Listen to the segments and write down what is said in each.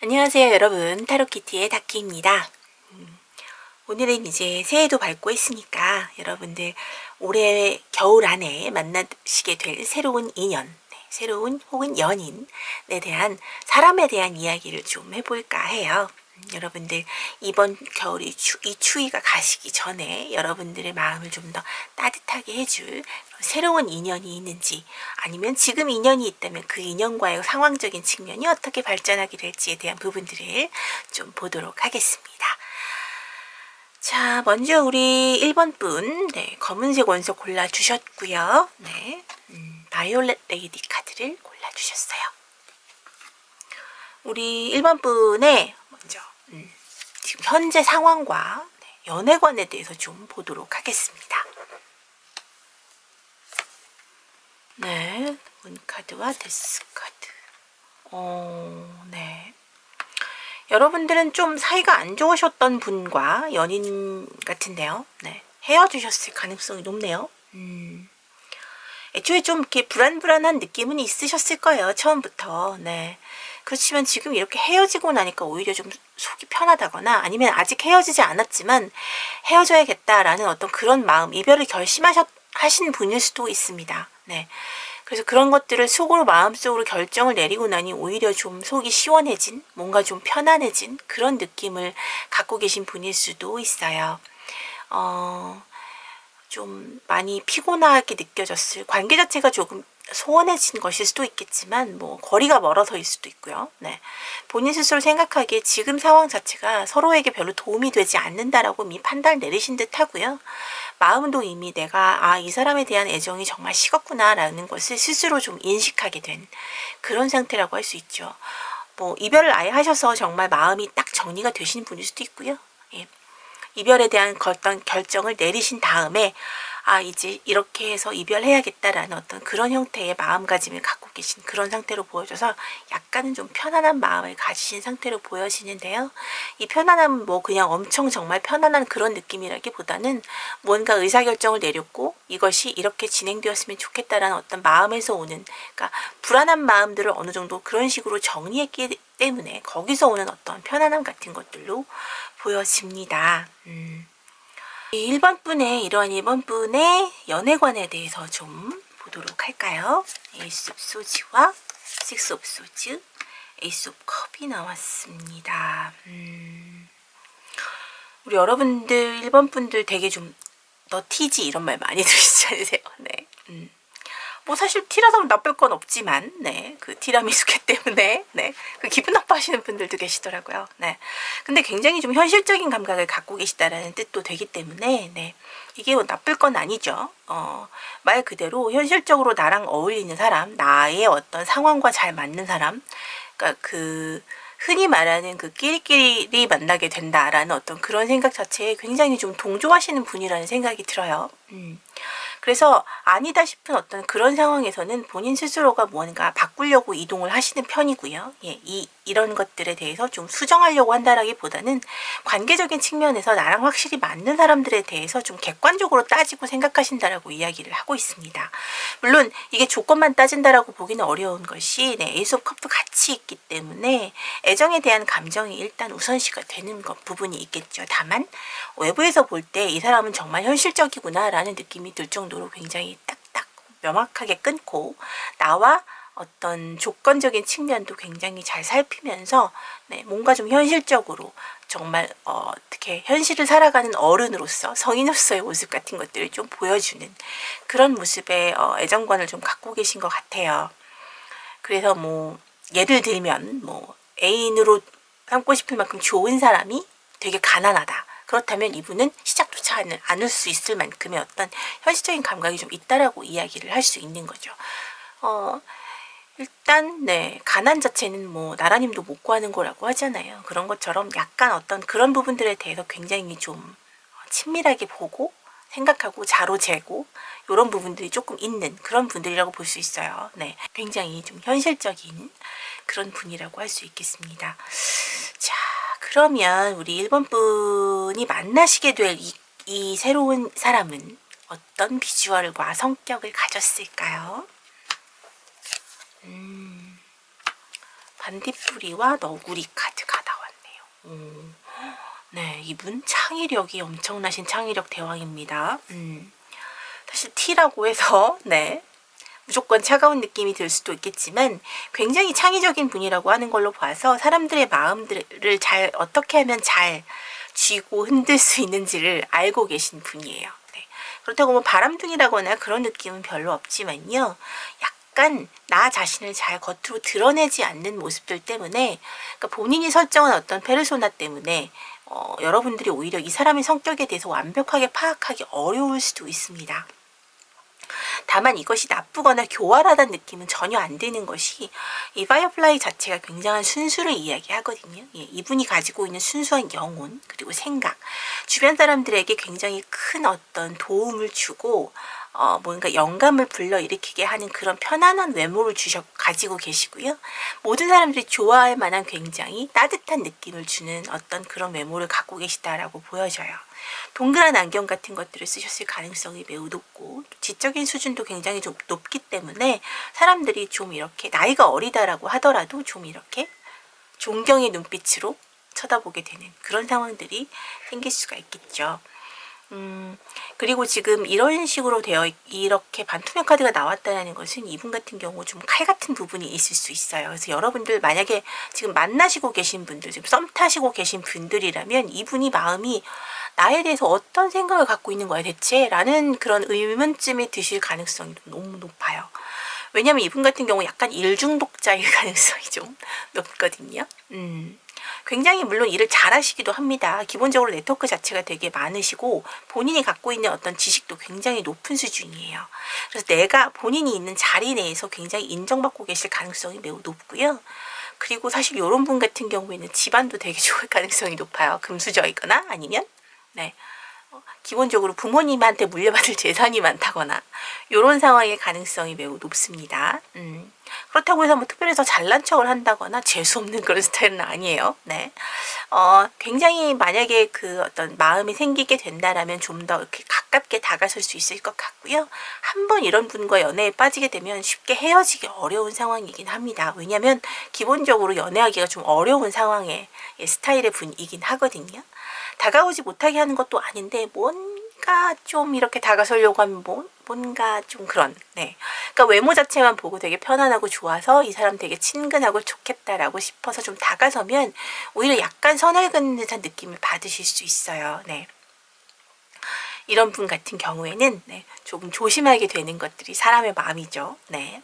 안녕하세요 여러분, 타로키티의 다키입니다. 오늘은 이제 새해도 밝고 있으니까 여러분들 올해 겨울 안에 만나시게 될 새로운 인연, 새로운 혹은 연인에 대한 사람에 대한 이야기를 좀 해볼까 해요. 여러분들 이번 겨울이 이 추위가 가시기 전에 여러분들의 마음을 좀 더 따뜻하게 해줄 새로운 인연이 있는지, 아니면 지금 인연이 있다면 그 인연과의 상황적인 측면이 어떻게 발전하게 될지에 대한 부분들을 좀 보도록 하겠습니다. 자, 먼저 우리 1번 분, 검은색 원석 골라주셨고요. 바이올렛 레이디 카드를 골라주셨어요. 우리 1번 분의 먼저 지금 현재 상황과 연애관에 대해서 좀 보도록 하겠습니다. 네, 문카드와 데스카드. 네. 여러분들은 좀 사이가 안 좋으셨던 분과 연인 같은데요. 네, 헤어지셨을 가능성이 높네요. 애초에 좀 이렇게 불안불안한 느낌은 있으셨을 거예요, 처음부터. 네. 그렇지만 지금 이렇게 헤어지고 나니까 오히려 좀 속이 편하다거나, 아니면 아직 헤어지지 않았지만 헤어져야겠다라는 어떤 그런 마음, 이별을 결심하신 분일 수도 있습니다. 네. 그래서 그런 것들을 속으로, 마음속으로 결정을 내리고 나니 오히려 좀 속이 시원해진, 뭔가 좀 편안해진 그런 느낌을 갖고 계신 분일 수도 있어요. 좀 많이 피곤하게 느껴졌을, 관계 자체가 조금 소원해진 것일 수도 있겠지만, 뭐 거리가 멀어서일 수도 있고요. 네. 본인 스스로 생각하기에 지금 상황 자체가 서로에게 별로 도움이 되지 않는다라고 이미 판단을 내리신 듯 하고요. 마음도 이미 내가 이 사람에 대한 애정이 정말 식었구나 라는 것을 스스로 좀 인식하게 된 그런 상태라고 할 수 있죠. 뭐 이별을 아예 하셔서 정말 마음이 딱 정리가 되신 분일 수도 있고요. 예. 이별에 대한 어떤 결정을 내리신 다음에 이제 이렇게 해서 이별해야겠다라는 어떤 그런 형태의 마음가짐을 갖고 계신 그런 상태로 보여져서 약간은 좀 편안한 마음을 가지신 상태로 보여지는데요. 이 편안함은 뭐 그냥 엄청 정말 편안한 그런 느낌이라기보다는 뭔가 의사결정을 내렸고 이것이 이렇게 진행되었으면 좋겠다라는 어떤 마음에서 오는, 그러니까 불안한 마음들을 어느 정도 그런 식으로 정리했기 때문에 거기서 오는 어떤 편안함 같은 것들로 보여집니다. 1번 분의 이러한 2번 분의 연애관에 대해서 좀 보도록 할까요? 에이스 오브 소즈와 식스 오브 소즈, 에이스 오브 컵이 나왔습니다. 우리 여러분들 1번 분들 되게 좀 너 티지 이런 말 많이 들으시지 않으세요? 네. 뭐 사실 티라서 나쁠 건 없지만, 그 티라미수기 때문에, 그 기분 나빠하시는 분들도 계시더라고요. 네. 근데 굉장히 좀 현실적인 감각을 갖고 계시다라는 뜻도 되기 때문에, 이게 뭐 나쁠 건 아니죠. 말 그대로 현실적으로 나랑 어울리는 사람, 나의 어떤 상황과 잘 맞는 사람, 그러니까 흔히 말하는 그 끼리끼리 만나게 된다라는 어떤 그런 생각 자체에 굉장히 좀 동조하시는 분이라는 생각이 들어요. 그래서 아니다 싶은 어떤 그런 상황에서는 본인 스스로가 뭔가 바꾸려고 이동을 하시는 편이고요. 예, 이런 것들에 대해서 좀 수정하려고 한다라기보다는 관계적인 측면에서 나랑 확실히 맞는 사람들에 대해서 좀 객관적으로 따지고 생각하신다라고 이야기를 하고 있습니다. 물론 이게 조건만 따진다라고 보기는 어려운 것이, 에이스 오브 컵도 같이 있기 때문에 애정에 대한 감정이 일단 우선시가 되는 부분이 있겠죠. 다만 외부에서 볼 때 이 사람은 정말 현실적이구나 라는 느낌이 들 정도로 굉장히 딱딱 명확하게 끊고, 나와 어떤 조건적인 측면도 굉장히 잘 살피면서 뭔가 좀 현실적으로 정말 어떻게 현실을 살아가는 어른으로서, 성인으로서의 모습 같은 것들을 좀 보여주는 그런 모습의 애정관을 좀 갖고 계신 것 같아요. 그래서 뭐 예를 들면 뭐 애인으로 삼고 싶을 만큼 좋은 사람이 되게 가난하다. 그렇다면 이분은 시작조차 않을 수 있을 만큼의 어떤 현실적인 감각이 좀 있다라고 이야기를 할 수 있는 거죠. 일단 가난 자체는 뭐 나라님도 못 구하는 거라고 하잖아요. 그런 것처럼 약간 어떤 그런 부분들에 대해서 굉장히 좀 친밀하게 보고 생각하고 자로 재고 이런 부분들이 조금 있는 그런 분들이라고 볼 수 있어요. 굉장히 좀 현실적인 그런 분이라고 할 수 있겠습니다. 자, 그러면 우리 1번 분이 만나시게 될 이 새로운 사람은 어떤 비주얼과 성격을 가졌을까요? 반딧불이와 너구리 카드. 네, 이분 창의력이 엄청나신 창의력 대왕입니다. 사실 T라고 해서 네, 무조건 차가운 느낌이 들 수도 있겠지만 굉장히 창의적인 분이라고 하는 걸로 봐서 사람들의 마음들을 잘 어떻게 하면 잘 쥐고 흔들 수 있는지를 알고 계신 분이에요. 네. 그렇다고 뭐 바람둥이라거나 그런 느낌은 별로 없지만요. 약간 나 자신을 잘 겉으로 드러내지 않는 모습들 때문에 그러니까 본인이 설정한 어떤 페르소나 때문에 여러분들이 오히려 이 사람의 성격에 대해서 완벽하게 파악하기 어려울 수도 있습니다. 다만 이것이 나쁘거나 교활하다는 느낌은 전혀 안 드는 것이 이 파이어플라이 자체가 굉장한 순수를 이야기하거든요. 예, 이분이 가지고 있는 순수한 영혼 그리고 생각, 주변 사람들에게 굉장히 큰 어떤 도움을 주고 뭔가 영감을 불러일으키게 하는 그런 편안한 외모를 가지고 계시고요. 모든 사람들이 좋아할 만한 굉장히 따뜻한 느낌을 주는 어떤 그런 외모를 갖고 계시다라고 보여져요. 동그란 안경 같은 것들을 쓰셨을 가능성이 매우 높고 지적인 수준도 굉장히 좀 높기 때문에 사람들이 좀 이렇게 나이가 어리다라고 하더라도 좀 이렇게 존경의 눈빛으로 쳐다보게 되는 그런 상황들이 생길 수가 있겠죠. 그리고 지금 이런 식으로 이렇게 반투명 카드가 나왔다는 것은 이분 같은 경우 좀 칼 같은 부분이 있을 수 있어요. 그래서 여러분들 만약에 지금 만나시고 계신 분들, 지금 썸 타시고 계신 분들이라면 이분이 마음이 나에 대해서 어떤 생각을 갖고 있는 거야 대체? 라는 그런 의문쯤이 드실 가능성이 너무 높아요. 왜냐면 이분 같은 경우 약간 일중독자일 가능성이 좀 높거든요. 굉장히 물론 일을 잘하시기도 합니다. 기본적으로 네트워크 자체가 되게 많으시고 본인이 갖고 있는 어떤 지식도 굉장히 높은 수준이에요. 그래서 내가 본인이 있는 자리 내에서 굉장히 인정받고 계실 가능성이 매우 높고요. 그리고 사실 이런 분 같은 경우에는 집안도 되게 좋을 가능성이 높아요. 금수저이거나 아니면 네. 기본적으로 부모님한테 물려받을 재산이 많다거나 이런 상황의 가능성이 매우 높습니다. 그렇다고 해서 뭐 특별히 더 잘난 척을 한다거나 재수없는 그런 스타일은 아니에요. 네. 굉장히 만약에 그 어떤 마음이 생기게 된다라면 좀 더 이렇게 가깝게 다가설 수 있을 것 같고요. 한번 이런 분과 연애에 빠지게 되면 쉽게 헤어지기 어려운 상황이긴 합니다. 왜냐하면 기본적으로 연애하기가 좀 어려운 상황의 스타일의 분이긴 하거든요. 다가오지 못하게 하는 것도 아닌데 뭔가 좀 이렇게 다가서려고 하면 뭔가 좀 그런 네. 그러니까 외모 자체만 보고 되게 편안하고 좋아서 이 사람 되게 친근하고 좋겠다라고 싶어서 좀 다가서면 오히려 약간 선을 긋는 듯한 느낌을 받으실 수 있어요. 네. 이런 분 같은 경우에는 네, 조금 조심하게 되는 것들이 사람의 마음이죠. 네.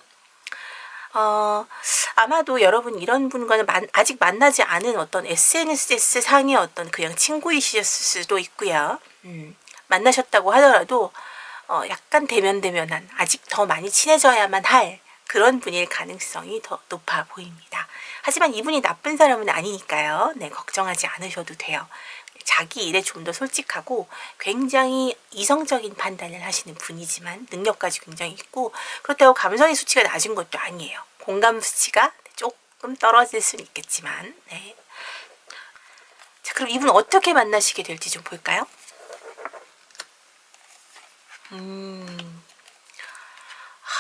아마도 여러분 이런 분과는 아직 만나지 않은 어떤 SNS 상의 어떤 그냥 친구이셨을 수도 있고요. 만나셨다고 하더라도 약간 대면대면한 아직 더 많이 친해져야만 할 그런 분일 가능성이 더 높아 보입니다. 하지만 이분이 나쁜 사람은 아니니까요. 네, 걱정하지 않으셔도 돼요. 자기 일에 좀 더 솔직하고 굉장히 이성적인 판단을 하시는 분이지만 능력까지 굉장히 있고 그렇다고 감성의 수치가 낮은 것도 아니에요. 공감 수치가 조금 떨어질 수는 있겠지만 네. 자, 그럼 이분 어떻게 만나시게 될지 좀 볼까요?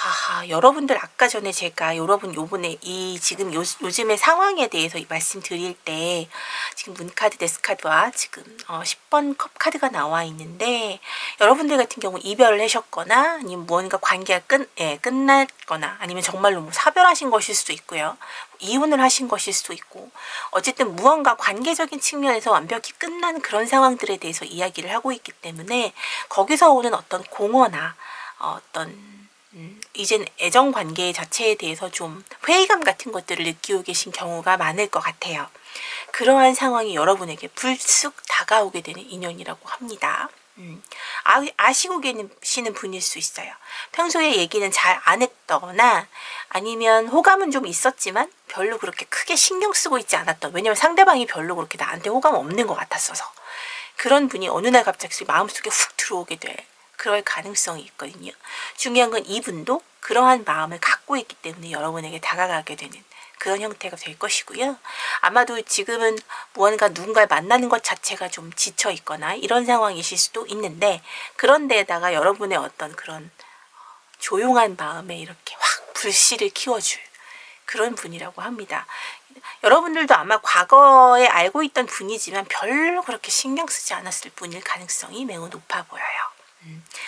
하하, 여러분들 아까 전에 제가 여러분 요번에 지금 요즘의 상황에 대해서 말씀드릴 때 지금 문카드, 데스카드와 지금 10번 컵 카드가 나와 있는데 여러분들 같은 경우 이별을 하셨거나 아니면 무언가 관계가 끝났거나 아니면 정말로 뭐 사별하신 것일 수도 있고요. 이혼을 하신 것일 수도 있고 어쨌든 무언가 관계적인 측면에서 완벽히 끝난 그런 상황들에 대해서 이야기를 하고 있기 때문에 거기서 오는 어떤 공허나 어떤 이젠 애정관계 자체에 대해서 좀 회의감 같은 것들을 느끼고 계신 경우가 많을 것 같아요. 그러한 상황이 여러분에게 불쑥 다가오게 되는 인연이라고 합니다. 아시고 계시는 분일 수 있어요. 평소에 얘기는 잘 안 했거나 아니면 호감은 좀 있었지만 별로 그렇게 크게 신경 쓰고 있지 않았던, 왜냐면 상대방이 별로 그렇게 나한테 호감 없는 것 같았어서 그런 분이 어느 날 갑자기 마음속에 훅 들어오게 될 그럴 가능성이 있거든요. 중요한 건 이분도 그러한 마음을 갖고 있기 때문에 여러분에게 다가가게 되는 그런 형태가 될 것이고요. 아마도 지금은 무언가 누군가를 만나는 것 자체가 좀 지쳐 있거나 이런 상황이실 수도 있는데 그런 데에다가 여러분의 어떤 그런 조용한 마음에 이렇게 확 불씨를 키워줄 그런 분이라고 합니다. 여러분들도 아마 과거에 알고 있던 분이지만 별로 그렇게 신경 쓰지 않았을 분일 가능성이 매우 높아 보여요.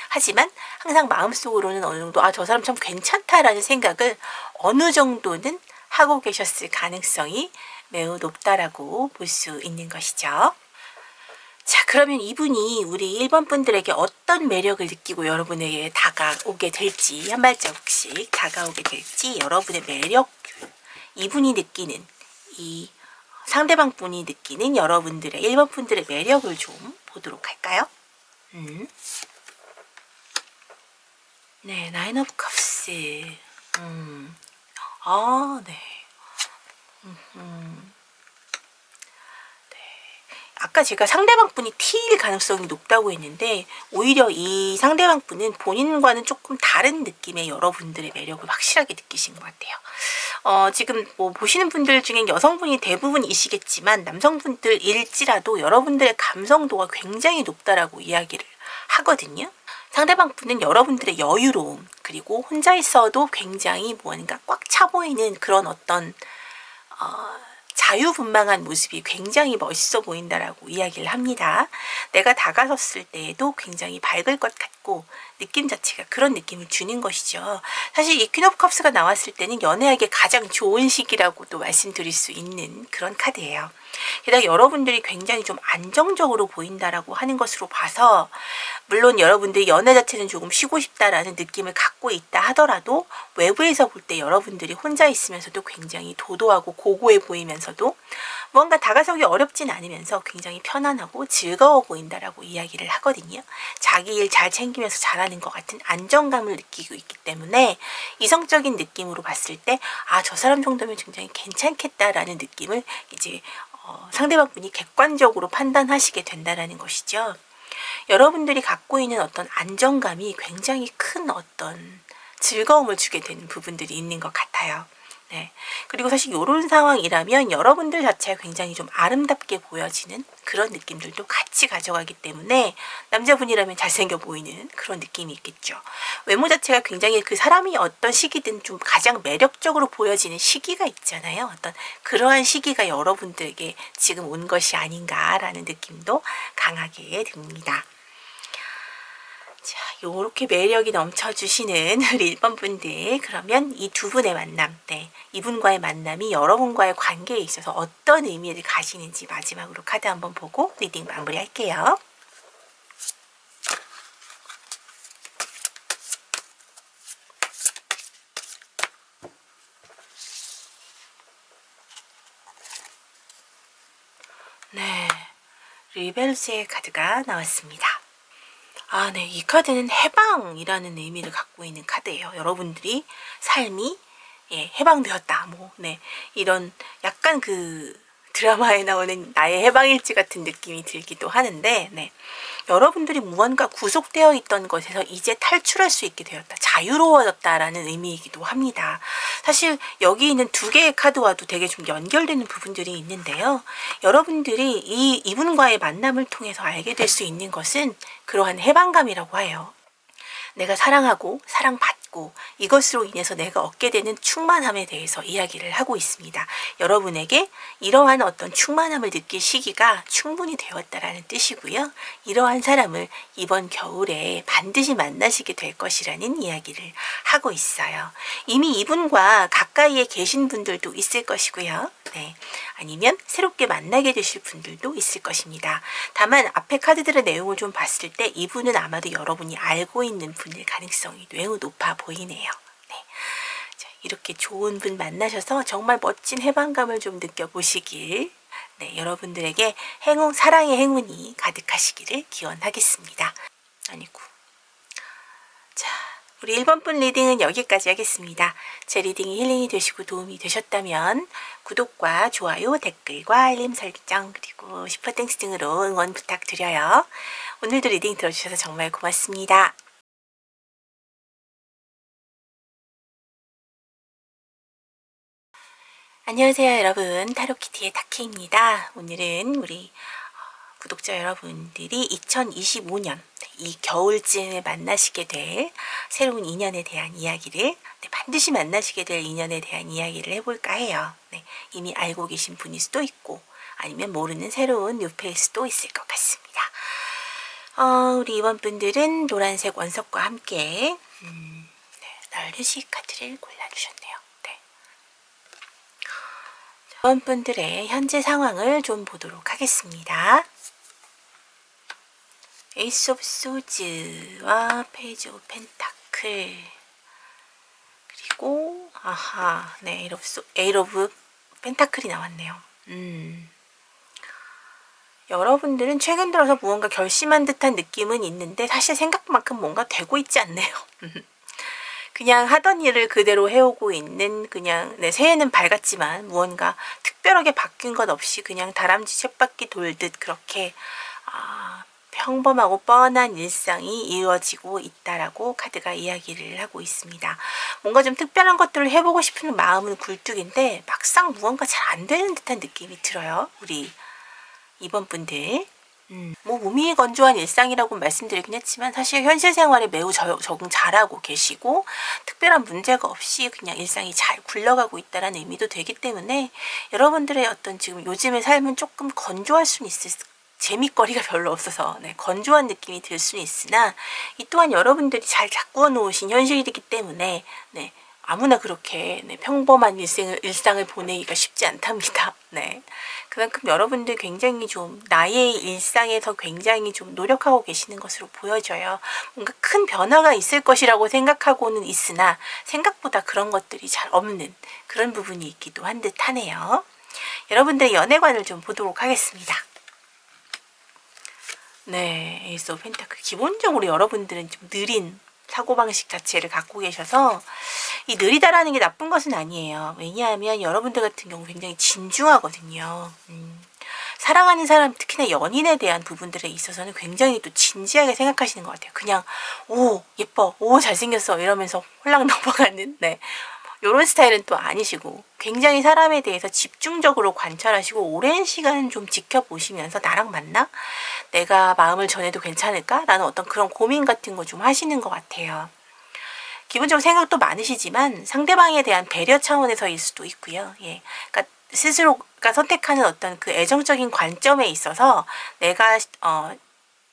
하지만 항상 마음속으로는 어느 정도 저 사람 참 괜찮다라는 생각을 어느 정도는 하고 계셨을 가능성이 매우 높다라고 볼 수 있는 것이죠. 자, 그러면 이분이 우리 1번 분들에게 어떤 매력을 느끼고 여러분에게 다가오게 될지, 한 발자국씩 다가오게 될지, 여러분의 매력, 이분이 느끼는, 이 상대방 분이 느끼는 여러분들의 1번 분들의 매력을 좀 보도록 할까요? 네, 나인 오브 컵스. 네. 아까 제가 상대방 분이 T일 가능성이 높다고 했는데 오히려 이 상대방 분은 본인과는 조금 다른 느낌의 여러분들의 매력을 확실하게 느끼신 것 같아요. 지금 뭐 보시는 분들 중엔 여성분이 대부분이시겠지만 남성분들일지라도 여러분들의 감성도가 굉장히 높다라고 이야기를 하거든요. 상대방 분은 여러분들의 여유로움, 그리고 혼자 있어도 굉장히 뭔가 꽉 차 보이는 그런 어떤 자유분방한 모습이 굉장히 멋있어 보인다라고 이야기를 합니다. 내가 다가섰을 때에도 굉장히 밝을 것 같고 느낌 자체가 그런 느낌을 주는 것이죠. 사실 이 퀸 오브 컵스가 나왔을 때는 연애하기 가장 좋은 시기라고도 말씀드릴 수 있는 그런 카드예요. 게다가 여러분들이 굉장히 좀 안정적으로 보인다라고 하는 것으로 봐서 물론 여러분들이 연애 자체는 조금 쉬고 싶다라는 느낌을 갖고 있다 하더라도 외부에서 볼 때 여러분들이 혼자 있으면서도 굉장히 도도하고 고고해 보이면서도 뭔가 다가서기 어렵진 않으면서 굉장히 편안하고 즐거워 보인다라고 이야기를 하거든요. 자기 일 잘 챙기면서 잘하는 것 같은 안정감을 느끼고 있기 때문에 이성적인 느낌으로 봤을 때 저 사람 정도면 굉장히 괜찮겠다라는 느낌을 이제 상대방 분이 객관적으로 판단하시게 된다라는 것이죠. 여러분들이 갖고 있는 어떤 안정감이 굉장히 큰 어떤 즐거움을 주게 되는 부분들이 있는 것 같아요. 네. 그리고 사실 이런 상황이라면 여러분들 자체가 굉장히 좀 아름답게 보여지는 그런 느낌들도 같이 가져가기 때문에 남자분이라면 잘생겨 보이는 그런 느낌이 있겠죠. 외모 자체가 굉장히 그 사람이 어떤 시기든 좀 가장 매력적으로 보여지는 시기가 있잖아요. 어떤 그러한 시기가 여러분들에게 지금 온 것이 아닌가라는 느낌도 강하게 듭니다. 자, 요렇게 매력이 넘쳐주시는 우리 1번 분들, 그러면 이 두 분의 만남, 이분과의 만남이 여러분과의 관계에 있어서 어떤 의미를 가지는지 마지막으로 카드 한번 보고 리딩 마무리할게요. 네, 리벨스의 카드가 나왔습니다. 네, 이 카드는 해방이라는 의미를 갖고 있는 카드예요. 여러분들이 삶이 해방되었다. 이런 약간 그 드라마에 나오는 나의 해방일지 같은 느낌이 들기도 하는데, 여러분들이 무언가 구속되어 있던 것에서 이제 탈출할 수 있게 되었다. 자유로워졌다라는 의미이기도 합니다. 사실 여기 있는 두 개의 카드와도 되게 좀 연결되는 부분들이 있는데요. 여러분들이 이분과의 만남을 통해서 알게 될 수 있는 것은 그러한 해방감이라고 해요. 내가 사랑하고 사랑받고 이것으로 인해서 내가 얻게 되는 충만함에 대해서 이야기를 하고 있습니다. 여러분에게 이러한 어떤 충만함을 느낄 시기가 충분히 되었다라는 뜻이고요. 이러한 사람을 이번 겨울에 반드시 만나시게 될 것이라는 이야기를 하고 있어요. 이미 이분과 가까이에 계신 분들도 있을 것이고요. 아니면 새롭게 만나게 되실 분들도 있을 것입니다. 다만 앞에 카드들의 내용을 좀 봤을 때 이분은 아마도 여러분이 알고 있는 분일 가능성이 매우 높아 보이네요. 자, 이렇게 좋은 분 만나셔서 정말 멋진 해방감을 좀 느껴보시길, 여러분들에게 사랑의 행운이 가득하시기를 기원하겠습니다. 자, 우리 1번 분 리딩은 여기까지 하겠습니다. 제 리딩이 힐링이 되시고 도움이 되셨다면 구독과 좋아요, 댓글과 알림 설정, 그리고 슈퍼땡스 등으로 응원 부탁드려요. 오늘도 리딩 들어주셔서 정말 고맙습니다. 안녕하세요 여러분, 타로키티의 타키입니다. 오늘은 우리 구독자 여러분들이 2025년 이 겨울쯤에 만나시게 될 새로운 인연에 대한 이야기를, 네, 반드시 만나시게 될 인연에 대한 이야기를 해볼까 해요. 네, 이미 알고 계신 분일 수도 있고 아니면 모르는 새로운 뉴페일 수도 있을 것 같습니다. 우리 이번 분들은 노란색 원석과 함께 널르시 카드를 골라주셨네요. 네. 이번 분들의 현재 상황을 좀 보도록 하겠습니다. 에이스 오브 소즈와 페이지 오브 펜타클, 그리고 네, 에이 오브 펜타클이 나왔네요. 여러분들은 최근 들어서 무언가 결심한 듯한 느낌은 있는데 사실 생각만큼 뭔가 되고 있지 않네요. 그냥 하던 일을 그대로 해오고 있는, 그냥 새해는 밝았지만 무언가 특별하게 바뀐 것 없이 그냥 다람쥐 쳇바퀴 돌듯 그렇게 평범하고 뻔한 일상이 이루어지고 있다라고 카드가 이야기를 하고 있습니다. 뭔가 좀 특별한 것들을 해보고 싶은 마음은 굴뚝인데 막상 무언가 잘 안 되는 듯한 느낌이 들어요. 우리 이번 분들. 뭐 무미건조한 일상이라고 말씀드리긴 했지만 사실 현실 생활에 매우 적응 잘하고 계시고 특별한 문제가 없이 그냥 일상이 잘 굴러가고 있다는 의미도 되기 때문에 여러분들의 어떤 지금 요즘의 삶은 조금 건조할 수는 있을, 재미거리가 별로 없어서 건조한 느낌이 들 수는 있으나 이 또한 여러분들이 잘 가꾸어 놓으신 현실이기 때문에 아무나 그렇게 평범한 일상을 보내기가 쉽지 않답니다. 그만큼 여러분들 굉장히 좀 나의 일상에서 굉장히 좀 노력하고 계시는 것으로 보여져요. 뭔가 큰 변화가 있을 것이라고 생각하고는 있으나 생각보다 그런 것들이 잘 없는 그런 부분이 있기도 한 듯 하네요. 여러분들의 연애관을 좀 보도록 하겠습니다. 네, 에이스 오브 펜타클. 기본적으로 여러분들은 좀 느린 사고방식 자체를 갖고 계셔서 이 느리다라는 게 나쁜 것은 아니에요. 왜냐하면 여러분들 같은 경우 굉장히 진중하거든요. 사랑하는 사람, 특히나 연인에 대한 부분들에 있어서는 굉장히 또 진지하게 생각하시는 것 같아요. 그냥 오 예뻐, 오 잘생겼어 이러면서 홀랑 넘어가는 요런 스타일은 또 아니시고 굉장히 사람에 대해서 집중적으로 관찰하시고 오랜 시간 좀 지켜보시면서 나랑 맞나? 내가 마음을 전해도 괜찮을까? 라는 어떤 그런 고민 같은 거 좀 하시는 것 같아요. 기본적으로 생각도 많으시지만 상대방에 대한 배려 차원에서일 수도 있고요. 예. 그러니까 스스로가 선택하는 어떤 그 애정적인 관점에 있어서 내가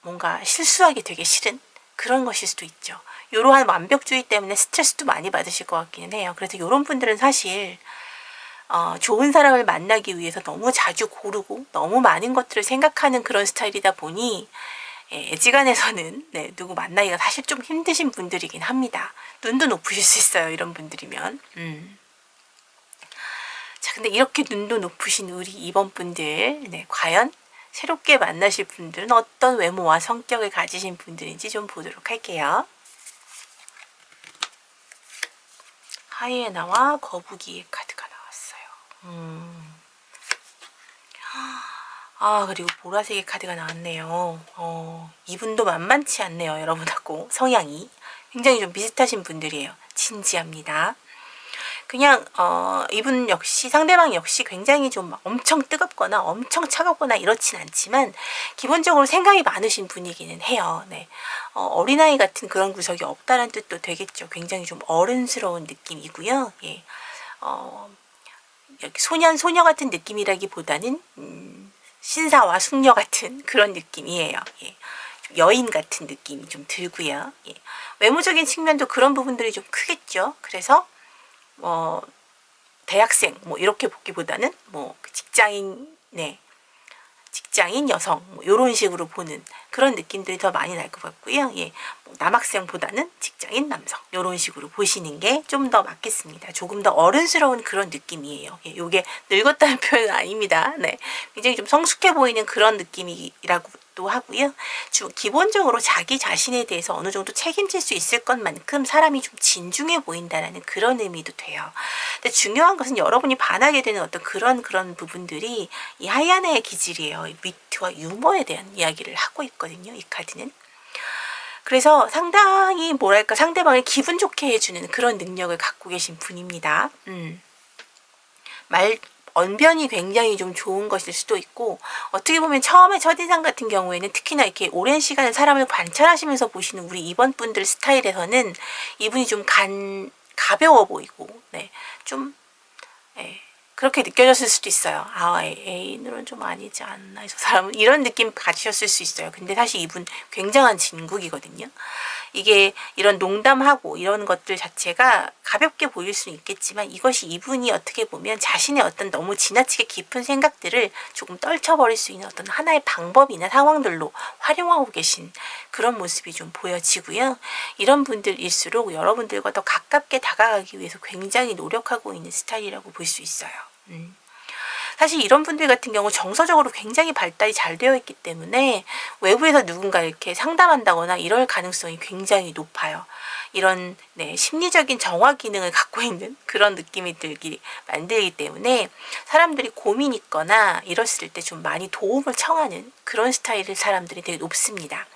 뭔가 실수하기 되게 싫은 그런 것일 수도 있죠. 이러한 완벽주의 때문에 스트레스도 많이 받으실 것 같기는 해요. 그래서 이런 분들은 사실 좋은 사람을 만나기 위해서 너무 자주 고르고 너무 많은 것들을 생각하는 그런 스타일이다 보니 애지간해서는 누구 만나기가 사실 좀 힘드신 분들이긴 합니다. 눈도 높으실 수 있어요. 이런 분들이면. 자, 근데 이렇게 눈도 높으신 우리 이번 분들, 과연 새롭게 만나실 분들은 어떤 외모와 성격을 가지신 분들인지 좀 보도록 할게요. 하이에나와 거북이의 카드가 나왔어요. 그리고 보라색의 카드가 나왔네요. 이분도 만만치 않네요. 여러분하고 성향이 굉장히 좀 비슷하신 분들이에요. 진지합니다. 그냥 이분 역시 상대방 역시 굉장히 좀 엄청 뜨겁거나 엄청 차갑거나 이렇진 않지만 기본적으로 생각이 많으신 분이기는 해요. 어린아이 같은 그런 구석이 없다는 뜻도 되겠죠. 굉장히 좀 어른스러운 느낌이고요. 예. 소년 소녀 같은 느낌이라기보다는 신사와 숙녀 같은 그런 느낌이에요. 예. 여인 같은 느낌이 좀 들고요. 예. 외모적인 측면도 그런 부분들이 좀 크겠죠. 그래서 대학생 이렇게 보기보다는 직장인 직장인 여성 이런 식으로 보는 그런 느낌들이 더 많이 날 것 같고요. 예, 남학생보다는 직장인 남성 이런 식으로 보시는 게 좀 더 맞겠습니다. 조금 더 어른스러운 그런 느낌이에요. 예, 이게 늙었다는 표현은 아닙니다. 굉장히 좀 성숙해 보이는 그런 느낌이라고도 하고요. 기본적으로 자기 자신에 대해서 어느 정도 책임질 수 있을 것만큼 사람이 좀 진중해 보인다는 그런 의미도 돼요. 근데 중요한 것은 여러분이 반하게 되는 어떤 그런 부분들이 이 하이아나의 기질이에요. 위트와 유머에 대한 이야기를 하고 있거든요. 이 카드는. 그래서 상당히 뭐랄까 상대방을 기분 좋게 해주는 그런 능력을 갖고 계신 분입니다. 언변이 굉장히 좀 좋은 것일 수도 있고, 어떻게 보면 처음에 첫인상 같은 경우에는 특히나 이렇게 오랜 시간을 사람을 관찰하시면서 보시는 우리 2번 분들 스타일에서는 이분이 좀 가벼워 보이고, 네, 좀, 예, 그렇게 느껴졌을 수도 있어요. 아, 애인으로는 좀 아니지 않나, 저 사람은. 이런 느낌 가지셨을 수 있어요. 근데 사실 이분 굉장한 진국이거든요. 이게 이런 농담하고 이런 것들 자체가 가볍게 보일 수는 있겠지만, 이것이 이분이 어떻게 보면 자신의 어떤 너무 지나치게 깊은 생각들을 조금 떨쳐버릴 수 있는 어떤 하나의 방법이나 상황들로 활용하고 계신 그런 모습이 좀 보여지고요. 이런 분들일수록 여러분들과 더 가깝게 다가가기 위해서 굉장히 노력하고 있는 스타일이라고 볼 수 있어요. 사실 이런 분들 같은 경우 정서적으로 굉장히 발달이 잘 되어 있기 때문에 외부에서 누군가 이렇게 상담한다거나 이럴 가능성이 굉장히 높아요. 이런 심리적인 정화 기능을 갖고 있는 그런 느낌이 만들기 때문에 사람들이 고민 있거나 이랬을 때 좀 많이 도움을 청하는 그런 스타일의 사람들이 되게 높습니다.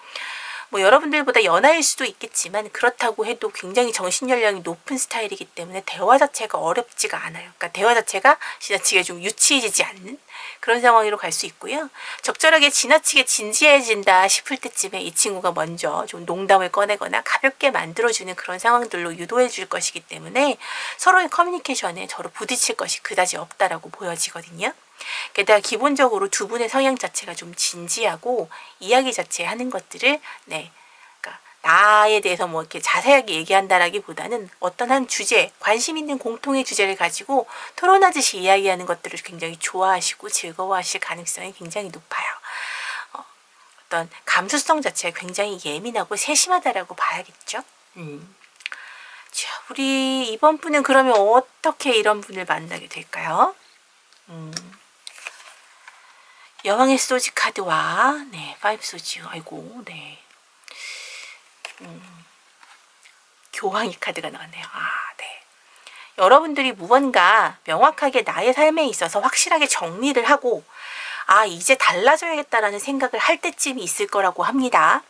뭐 여러분들보다 연하일 수도 있겠지만 그렇다고 해도 굉장히 정신연령이 높은 스타일이기 때문에 대화 자체가 어렵지가 않아요. 그러니까 대화 자체가 지나치게 좀 유치해지지 않는 그런 상황으로 갈 수 있고요. 적절하게 지나치게 진지해진다 싶을 때쯤에 이 친구가 먼저 좀 농담을 꺼내거나 가볍게 만들어주는 그런 상황들로 유도해 줄 것이기 때문에 서로의 커뮤니케이션에 서로 부딪힐 것이 그다지 없다라고 보여지거든요. 게다가 기본적으로 두 분의 성향 자체가 좀 진지하고 이야기 자체 하는 것들을 그러니까 나에 대해서 뭐 이렇게 자세하게 얘기한다라기보다는 어떤 한 주제, 관심 있는 공통의 주제를 가지고 토론하듯이 이야기하는 것들을 굉장히 좋아하시고 즐거워하실 가능성이 굉장히 높아요. 어떤 감수성 자체가 굉장히 예민하고 세심하다라고 봐야겠죠. 자, 우리 이번 분은 그러면 어떻게 이런 분을 만나게 될까요? 여왕의 소지 카드와 파이브 소지, 아이고, 교황의 카드가 나왔네요. 여러분들이 무언가 명확하게 나의 삶에 있어서 확실하게 정리를 하고 이제 달라져야겠다라는 생각을 할 때쯤이 있을 거라고 합니다.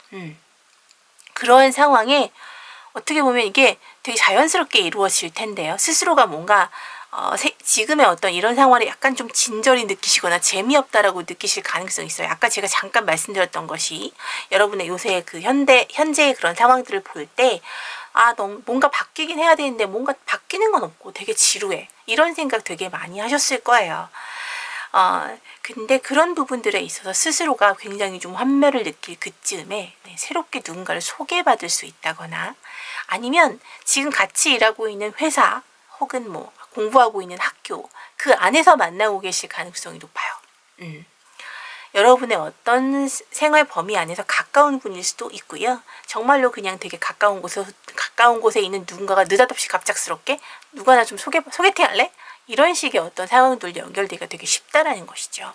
그런 상황에 어떻게 보면 이게 되게 자연스럽게 이루어질 텐데요. 스스로가 뭔가 지금의 어떤 이런 상황을 약간 좀 진절이 느끼시거나 재미없다라고 느끼실 가능성이 있어요. 아까 제가 잠깐 말씀드렸던 것이 여러분의 요새 그 현재의 그런 상황들을 볼 때 너무 뭔가 바뀌긴 해야 되는데 뭔가 바뀌는 건 없고 되게 지루해. 이런 생각 되게 많이 하셨을 거예요. 근데 그런 부분들에 있어서 스스로가 굉장히 좀 환멸을 느낄 그쯤에 새롭게 누군가를 소개받을 수 있다거나 아니면 지금 같이 일하고 있는 회사 혹은 뭐 공부하고 있는 학교 그 안에서 만나고 계실 가능성이 높아요. 여러분의 어떤 생활 범위 안에서 가까운 분일 수도 있고요. 정말로 그냥 되게 가까운 곳에 있는 누군가가 느닷없이 갑작스럽게 누가 나 좀 소개팅 할래? 이런 식의 어떤 상황들도 연결되기가 되게 쉽다라는 것이죠.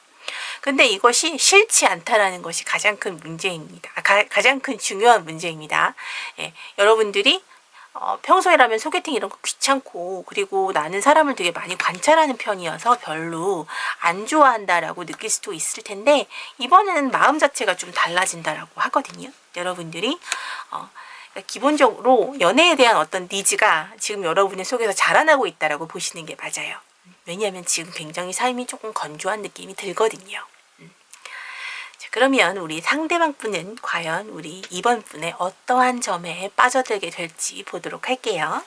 근데 이것이 싫지 않다라는 것이 가장 큰 문제입니다. 가장 큰 중요한 문제입니다. 여러분들이 평소에라면 소개팅 이런 거 귀찮고 그리고 나는 사람을 되게 많이 관찰하는 편이어서 별로 안 좋아한다라고 느낄 수도 있을 텐데 이번에는 마음 자체가 좀 달라진다라고 하거든요. 여러분들이 기본적으로 연애에 대한 어떤 니즈가 지금 여러분의 속에서 자라나고 있다라고 보시는 게 맞아요. 왜냐하면 지금 굉장히 삶이 조금 건조한 느낌이 들거든요. 자, 그러면 우리 상대방 분은 과연 우리 2번 분의 어떠한 점에 빠져들게 될지 보도록 할게요.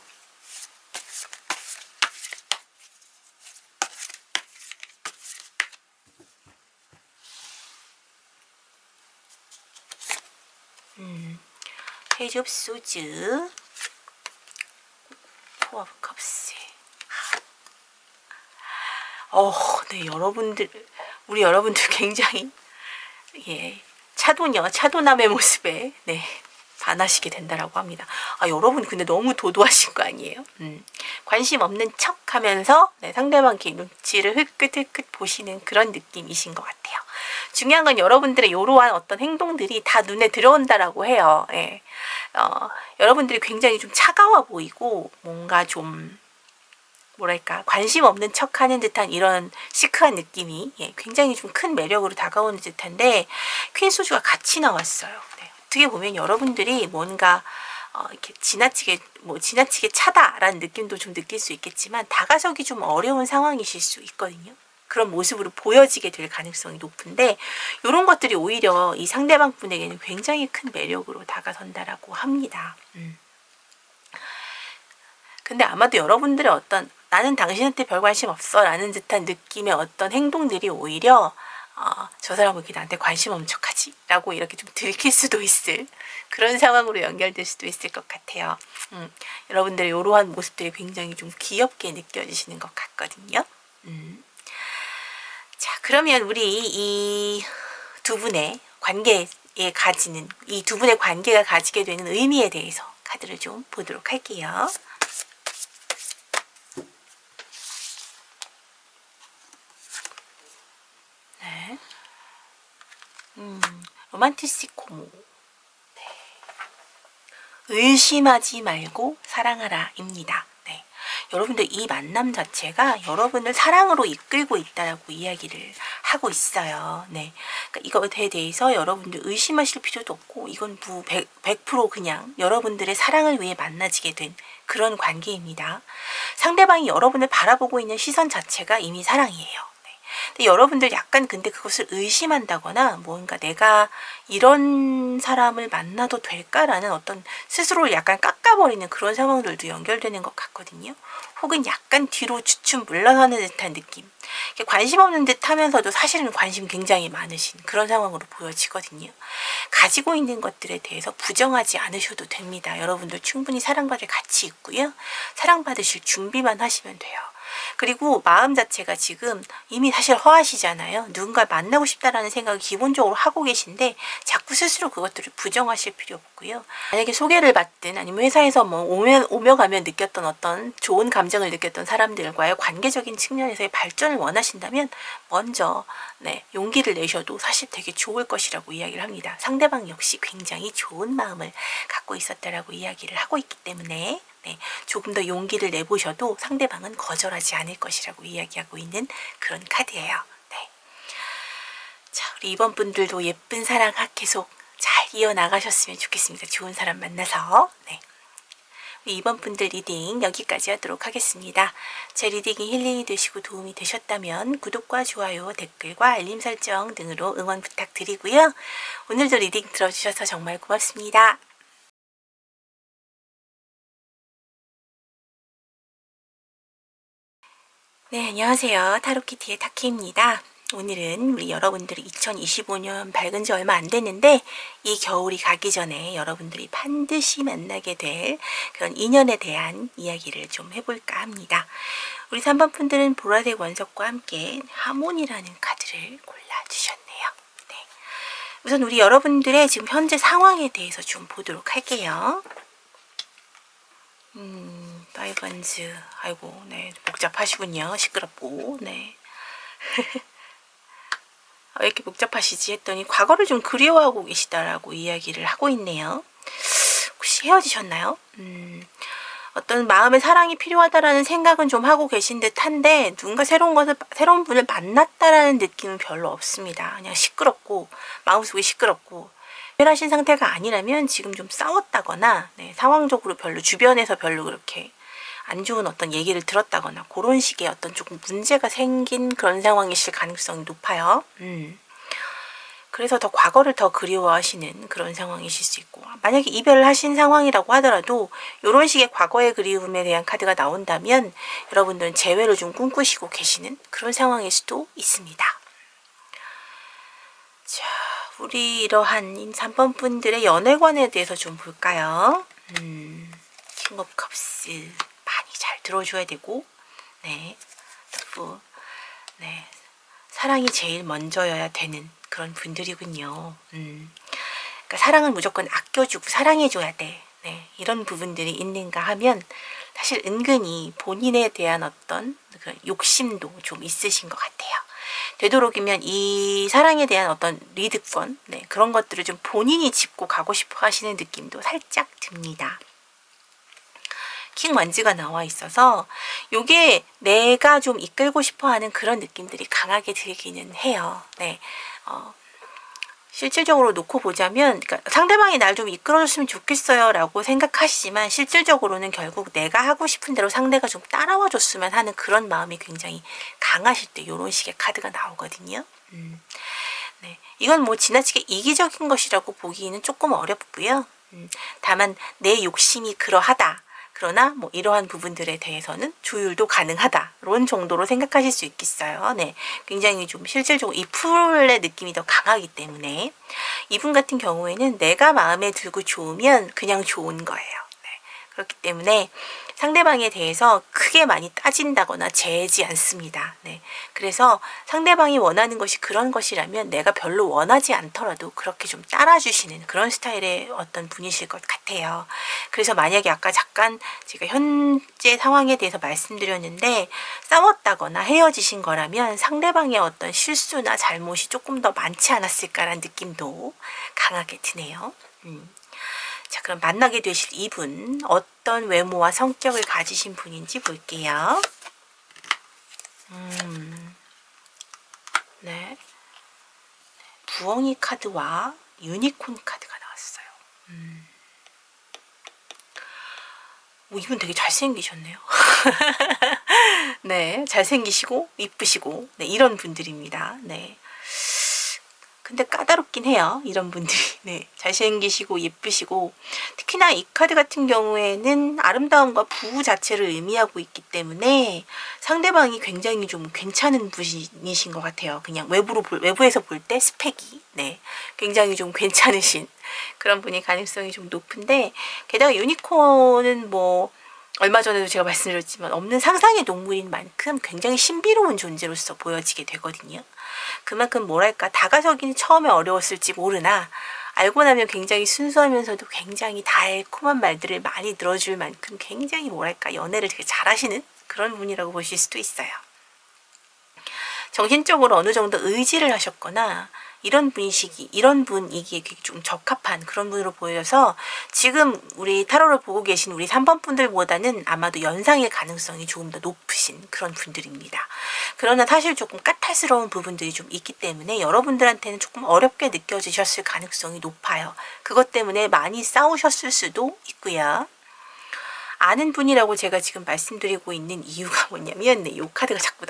페이지 오브 소즈, 포 오브 컵스. 우리 여러분들 굉장히 차도남의 모습에 반하시게 된다라고 합니다. 여러분 근데 너무 도도하신 거 아니에요? 관심 없는 척 하면서 상대방 눈치를 흘끗흘끗 보시는 그런 느낌이신 것 같아요. 중요한 건 여러분들의 이러한 어떤 행동들이 다 눈에 들어온다라고 해요. 여러분들이 굉장히 좀 차가워 보이고 뭔가 좀 뭐랄까 관심 없는 척하는 듯한 이런 시크한 느낌이 굉장히 좀 큰 매력으로 다가오는 듯한데 퀸 소주가 같이 나왔어요. 어떻게 보면 여러분들이 뭔가 이렇게 지나치게 차다라는 느낌도 좀 느낄 수 있겠지만 다가서기 좀 어려운 상황이실 수 있거든요. 그런 모습으로 보여지게 될 가능성이 높은데 이런 것들이 오히려 이 상대방 분에게는 굉장히 큰 매력으로 다가선다라고 합니다. 근데 아마도 여러분들의 어떤 나는 당신한테 별 관심 없어 라는 듯한 느낌의 어떤 행동들이 오히려 저 사람은 이렇게 나한테 관심 없는 척하지 라고 이렇게 좀 들킬 수도 있을 그런 상황으로 연결될 수도 있을 것 같아요. 여러분들의 이러한 모습들이 굉장히 좀 귀엽게 느껴지시는 것 같거든요. 자, 그러면 우리 이 두 분의 관계에 가지는 이 두 분의 관계가 가지게 되는 의미에 대해서 카드를 좀 보도록 할게요. 네. 로만티식 고모. 네. 의심하지 말고 사랑하라 입니다. 네. 여러분들 이 만남 자체가 여러분을 사랑으로 이끌고 있다라고 이야기를 하고 있어요. 네. 그러니까 이것에 대해서 여러분들 의심하실 필요도 없고 이건 100% 그냥 여러분들의 사랑을 위해 만나지게 된 그런 관계입니다. 상대방이 여러분을 바라보고 있는 시선 자체가 이미 사랑이에요. 근데 여러분들 약간 근데 그것을 의심한다거나 뭔가 내가 이런 사람을 만나도 될까라는 어떤 스스로를 약간 깎아버리는 그런 상황들도 연결되는 것 같거든요. 혹은 약간 뒤로 주춤 물러서는 듯한 느낌. 관심 없는 듯 하면서도 사실은 관심 굉장히 많으신 그런 상황으로 보여지거든요. 가지고 있는 것들에 대해서 부정하지 않으셔도 됩니다. 여러분들 충분히 사랑받을 가치 있고요. 사랑받으실 준비만 하시면 돼요. 그리고 마음 자체가 지금 이미 사실 허하시잖아요. 누군가 만나고 싶다라는 생각을 기본적으로 하고 계신데 자꾸 스스로 그것들을 부정하실 필요 없고요. 만약에 소개를 받든 아니면 회사에서 뭐 오며 가면 느꼈던 어떤 좋은 감정을 느꼈던 사람들과의 관계적인 측면에서의 발전을 원하신다면 먼저 용기를 내셔도 사실 되게 좋을 것이라고 이야기를 합니다. 상대방 역시 굉장히 좋은 마음을 갖고 있었다라고 이야기를 하고 있기 때문에 조금 더 용기를 내보셔도 상대방은 거절하지 않을 것이라고 이야기하고 있는 그런 카드예요. 자, 우리 이번 분들도 예쁜 사랑 계속 잘 이어나가셨으면 좋겠습니다. 좋은 사람 만나서. 우리 이번 분들 리딩 여기까지 하도록 하겠습니다. 제 리딩이 힐링이 되시고 도움이 되셨다면 구독과 좋아요, 댓글과 알림 설정 등으로 응원 부탁드리고요. 오늘도 리딩 들어주셔서 정말 고맙습니다. 네, 안녕하세요. 타로키티의 타키입니다. 오늘은 우리 여러분들이 2025년 밝은 지 얼마 안 됐는데 이 겨울이 가기 전에 여러분들이 반드시 만나게 될 그런 인연에 대한 이야기를 좀 해볼까 합니다. 우리 3번 분들은 보라색 원석과 함께 하모니라는 카드를 골라주셨네요. 우선 우리 여러분들의 지금 현재 상황에 대해서 좀 보도록 할게요. 파이번즈 아이고 복잡하시군요. 시끄럽고 왜 이렇게 복잡하시지 했더니 과거를 좀 그리워하고 계시다라고 이야기를 하고 있네요. 혹시 헤어지셨나요? 어떤 마음의 사랑이 필요하다라는 생각은 좀 하고 계신 듯한데 누군가 새로운 분을 만났다라는 느낌은 별로 없습니다. 그냥 시끄럽고 마음속이 시끄럽고 특별하신 상태가 아니라면 지금 좀 싸웠다거나 상황적으로 주변에서 별로 그렇게 안 좋은 어떤 얘기를 들었다거나 그런 식의 어떤 조금 문제가 생긴 그런 상황이실 가능성이 높아요. 그래서 더 과거를 더 그리워하시는 그런 상황이실 수 있고 만약에 이별을 하신 상황이라고 하더라도 이런 식의 과거의 그리움에 대한 카드가 나온다면 여러분들은 재회를 좀 꿈꾸시고 계시는 그런 상황일 수도 있습니다. 자, 우리 이러한 3번 분들의 연애관에 대해서 좀 볼까요? 킹 오브 컵스 많이 잘 들어줘야 되고 또 사랑이 제일 먼저여야 되는 그런 분들이군요. 그러니까 사랑은 무조건 아껴주고 사랑해줘야 돼. 이런 부분들이 있는가 하면 사실 은근히 본인에 대한 어떤 그런 욕심도 좀 있으신 것 같아요. 되도록이면 이 사랑에 대한 어떤 리드권 그런 것들을 좀 본인이 짚고 가고 싶어 하시는 느낌도 살짝 듭니다. 킹 완즈가 나와 있어서 요게 내가 좀 이끌고 싶어 하는 그런 느낌들이 강하게 들기는 해요. 실질적으로 놓고 보자면, 그러니까 상대방이 날 좀 이끌어줬으면 좋겠어요 라고 생각하시지만 실질적으로는 결국 내가 하고 싶은 대로 상대가 좀 따라와 줬으면 하는 그런 마음이 굉장히 강하실 때 이런 식의 카드가 나오거든요. 네, 이건 뭐 지나치게 이기적인 것이라고 보기는 조금 어렵고요. 다만 내 욕심이 그러하다. 그러나 뭐 이러한 부분들에 대해서는 조율도 가능하다. 이런 정도로 생각하실 수 있겠어요. 네, 굉장히 좀 실질적으로 이 풀의 느낌이 더 강하기 때문에 이분 같은 경우에는 내가 마음에 들고 좋으면 그냥 좋은 거예요. 네, 그렇기 때문에 상대방에 대해서 크게 많이 따진다거나 재지 않습니다. 네, 그래서 상대방이 원하는 것이 그런 것이라면 내가 별로 원하지 않더라도 그렇게 좀 따라주시는 그런 스타일의 어떤 분이실 것 같아요. 그래서 만약에 아까 잠깐 제가 현재 상황에 대해서 말씀드렸는데 싸웠다거나 헤어지신 거라면 상대방의 어떤 실수나 잘못이 조금 더 많지 않았을까라는 느낌도 강하게 드네요. 자, 그럼 만나게 되실 이분 어떤 외모와 성격을 가지신 분인지 볼게요. 네, 부엉이 카드와 유니콘 카드가 나왔어요. 이분 되게 잘생기셨네요. 네, 잘생기시고 이쁘시고 네, 이런 분들입니다. 네. 근데 까다롭긴 해요. 이런 분들이. 네, 잘생기시고 예쁘시고 특히나 이 카드 같은 경우에는 아름다움과 부부 자체를 의미하고 있기 때문에 상대방이 굉장히 좀 괜찮은 분이신 것 같아요. 그냥 외부에서 볼 때 스펙이 네, 굉장히 좀 괜찮으신 그런 분이 가능성이 좀 높은데 게다가 유니콘은 뭐 얼마 전에도 제가 말씀드렸지만 없는 상상의 동물인 만큼 굉장히 신비로운 존재로서 보여지게 되거든요. 그만큼 뭐랄까 다가서기는 처음에 어려웠을지 모르나 알고 나면 굉장히 순수하면서도 굉장히 달콤한 말들을 많이 들어줄 만큼 굉장히 뭐랄까 연애를 되게 잘하시는 그런 분이라고 보실 수도 있어요. 정신적으로 어느 정도 의지를 하셨거나 이런 분이기에 좀 적합한 그런 분으로 보여서 지금 우리 타로를 보고 계신 우리 3번 분들보다는 아마도 연상의 가능성이 조금 더 높으신 그런 분들입니다. 그러나 사실 조금 까탈스러운 부분들이 좀 있기 때문에 여러분들한테는 조금 어렵게 느껴지셨을 가능성이 높아요. 그것 때문에 많이 싸우셨을 수도 있고요. 아는 분이라고 제가 지금 말씀드리고 있는 이유가 뭐냐면 이 카드가 자꾸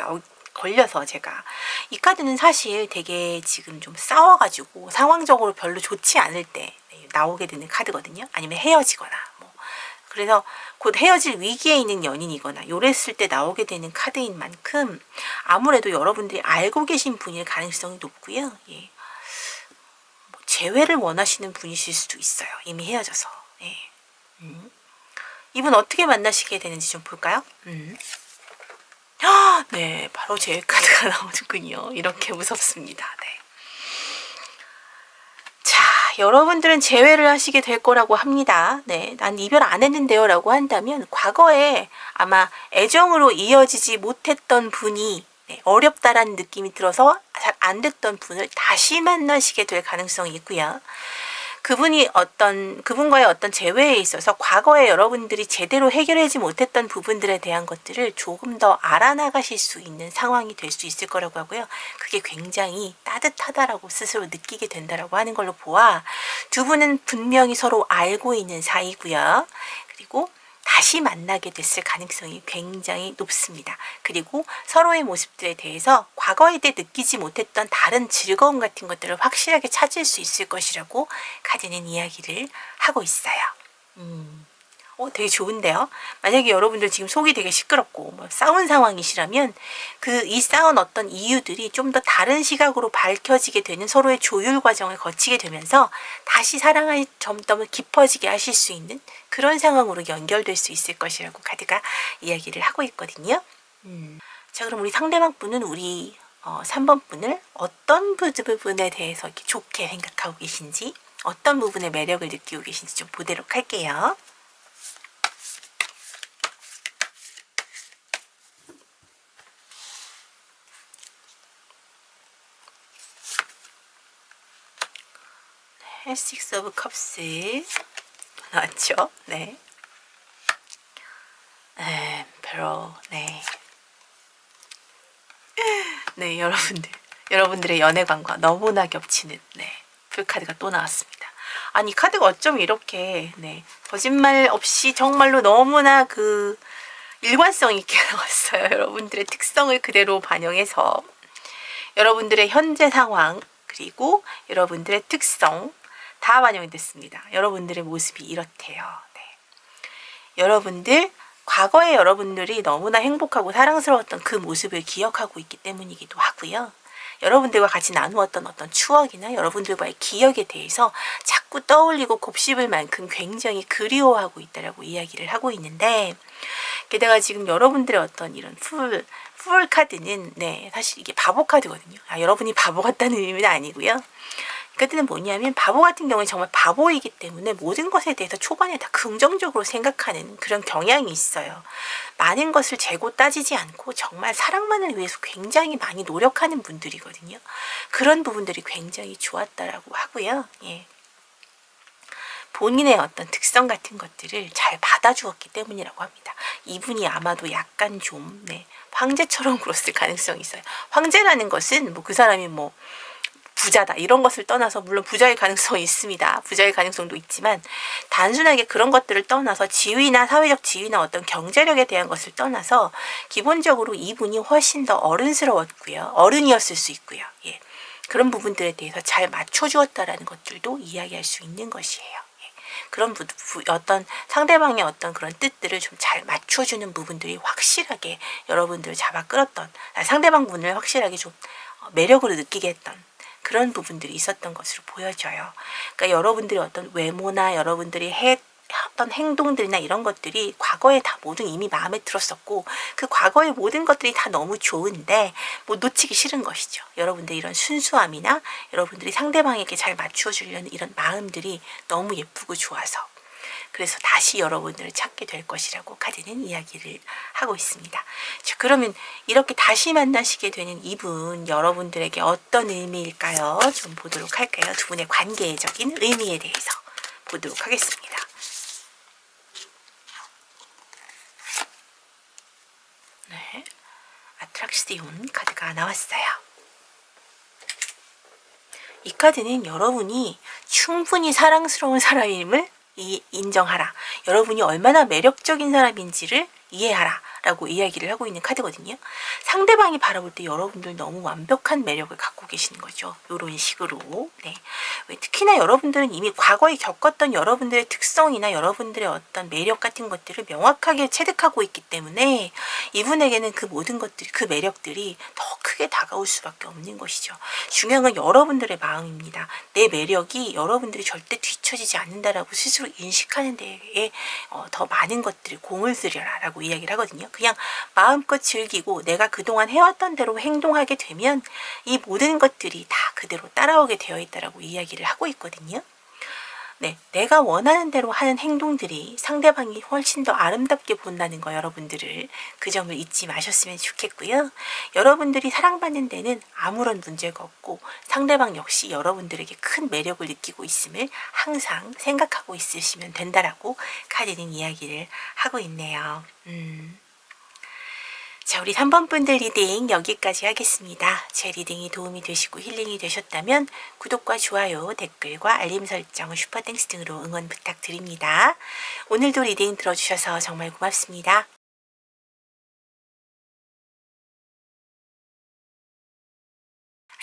걸려서 제가 이 카드는 사실 되게 지금 좀 싸워가지고 상황적으로 별로 좋지 않을 때 나오게 되는 카드거든요. 아니면 헤어지거나 뭐 그래서 곧 헤어질 위기에 있는 연인이거나 요랬을 때 나오게 되는 카드인 만큼 아무래도 여러분들이 알고 계신 분일 가능성이 높고요. 예. 뭐 재회를 원하시는 분이실 수도 있어요. 이미 헤어져서. 예. 이분 어떻게 만나시게 되는지 좀 볼까요? 네, 바로 제 카드가 나오는군요. 이렇게 무섭습니다. 네. 자, 여러분들은 재회를 하시게 될 거라고 합니다. 네, 난 이별 안 했는데요 라고 한다면 과거에 아마 애정으로 이어지지 못했던 분이 어렵다라는 느낌이 들어서 잘 안 됐던 분을 다시 만나시게 될 가능성이 있고요. 그분과의 어떤 재회에 있어서 과거에 여러분들이 제대로 해결하지 못했던 부분들에 대한 것들을 조금 더 알아나가실 수 있는 상황이 될 수 있을 거라고 하고요. 그게 굉장히 따뜻하다라고 스스로 느끼게 된다라고 하는 걸로 보아 두 분은 분명히 서로 알고 있는 사이고요. 그리고 다시 만나게 됐을 가능성이 굉장히 높습니다. 그리고 서로의 모습들에 대해서 과거에 때 느끼지 못했던 다른 즐거움 같은 것들을 확실하게 찾을 수 있을 것이라고 카드는 이야기를 하고 있어요. 되게 좋은데요. 만약에 여러분들 지금 속이 되게 시끄럽고 뭐 싸운 상황이시라면 이 싸운 어떤 이유들이 좀 더 다른 시각으로 밝혀지게 되는 서로의 조율 과정을 거치게 되면서 다시 사랑을 좀 더 깊어지게 하실 수 있는 그런 상황으로 연결될 수 있을 것이라고 카드가 이야기를 하고 있거든요. 자, 그럼 우리 상대방 분은 우리 3번 분을 어떤 부분에 대해서 이렇게 좋게 생각하고 계신지 어떤 부분에 매력을 느끼고 계신지 좀 보도록 할게요. Six of Cups 나왔죠? 네. 별로 네. 네, 여러분들의 연애관과 너무나 겹치는 네. 풀카드가 또 나왔습니다. 아니, 이 카드가 어쩜 이렇게, 네, 거짓말 없이 정말로 너무나 그 일관성 있게 나왔어요. 여러분들의 특성을 그대로 반영해서 여러분들의 현재 상황 그리고 여러분들의 특성 다 반영이 됐습니다. 여러분들의 모습이 이렇대요. 네. 여러분들 과거에 여러분들이 너무나 행복하고 사랑스러웠던 그 모습을 기억하고 있기 때문이기도 하고요. 여러분들과 같이 나누었던 어떤 추억이나 여러분들과의 기억에 대해서 자꾸 떠올리고 곱씹을 만큼 굉장히 그리워하고 있다라고 이야기를 하고 있는데, 게다가 지금 여러분들의 어떤 이런 풀 카드는, 네, 사실 이게 바보 카드거든요. 여러분이 바보 같다는 의미는 아니고요. 이 카드는 뭐냐면, 바보 같은 경우는 정말 바보이기 때문에 모든 것에 대해서 초반에 다 긍정적으로 생각하는 그런 경향이 있어요. 많은 것을 재고 따지지 않고 정말 사랑만을 위해서 굉장히 많이 노력하는 분들이거든요. 그런 부분들이 굉장히 좋았다라고 하고요. 예. 본인의 어떤 특성 같은 것들을 잘 받아주었기 때문이라고 합니다. 이분이 아마도 약간 좀, 네, 황제처럼 굴었을 가능성이 있어요. 황제라는 것은 뭐 그 사람이 뭐 부자다 이런 것을 떠나서, 물론 부자의 가능성이 있습니다. 부자의 가능성도 있지만 단순하게 그런 것들을 떠나서 지위나 사회적 지위나 어떤 경제력에 대한 것을 떠나서 기본적으로 이분이 훨씬 더 어른스러웠고요. 어른이었을 수 있고요. 예. 그런 부분들에 대해서 잘 맞춰주었다라는 것들도 이야기할 수 있는 것이에요. 그런 어떤 상대방의 어떤 그런 뜻들을 좀 잘 맞춰주는 부분들이 확실하게 여러분들을 잡아 끌었던, 상대방 분을 확실하게 좀 매력으로 느끼게 했던 그런 부분들이 있었던 것으로 보여져요. 그러니까 여러분들의 어떤 외모나 여러분들이 어떤 행동들이나 이런 것들이 과거에 다 모두 이미 마음에 들었었고, 그 과거의 모든 것들이 다 너무 좋은데 뭐 놓치기 싫은 것이죠. 여러분들 이런 순수함이나 여러분들이 상대방에게 잘 맞추어 주려는 이런 마음들이 너무 예쁘고 좋아서, 그래서 다시 여러분들을 찾게 될 것이라고 카드는 이야기를 하고 있습니다. 자, 그러면 이렇게 다시 만나시게 되는 이분, 여러분들에게 어떤 의미일까요? 좀 보도록 할까요? 두 분의 관계적인 의미에 대해서 보도록 하겠습니다. 네, 아트락시온 카드가 나왔어요. 이 카드는 여러분이 충분히 사랑스러운 사람임을 인정하라. 여러분이 얼마나 매력적인 사람인지를 이해하라 라고 이야기를 하고 있는 카드거든요. 상대방이 바라볼 때 여러분들 너무 완벽한 매력을 갖고 계시는 거죠. 이런 식으로. 네. 특히나 여러분들은 이미 과거에 겪었던 여러분들의 특성이나 여러분들의 어떤 매력 같은 것들을 명확하게 체득하고 있기 때문에 이분에게는 그 모든 것들이, 그 매력들이 더 크게 다가올 수밖에 없는 것이죠. 중요한 건 여러분들의 마음입니다. 내 매력이 여러분들이 절대 뒤처지지 않는다라고 스스로 인식하는 데에 더 많은 것들을 공을 들여라 라고 이야기를 하거든요. 그냥 마음껏 즐기고 내가 그동안 해왔던 대로 행동하게 되면 이 모든 것들이 다 그대로 따라오게 되어 있다라고 이야기를 하고 있거든요. 네, 내가 원하는 대로 하는 행동들이 상대방이 훨씬 더 아름답게 본다는 거, 여러분들을 그 점을 잊지 마셨으면 좋겠고요. 여러분들이 사랑받는 데는 아무런 문제가 없고 상대방 역시 여러분들에게 큰 매력을 느끼고 있음을 항상 생각하고 있으시면 된다라고 카드는 이야기를 하고 있네요. 자, 우리 3번 분들 리딩 여기까지 하겠습니다. 제 리딩이 도움이 되시고 힐링이 되셨다면 구독과 좋아요, 댓글과 알림 설정, 슈퍼땡스 등으로 응원 부탁드립니다. 오늘도 리딩 들어주셔서 정말 고맙습니다.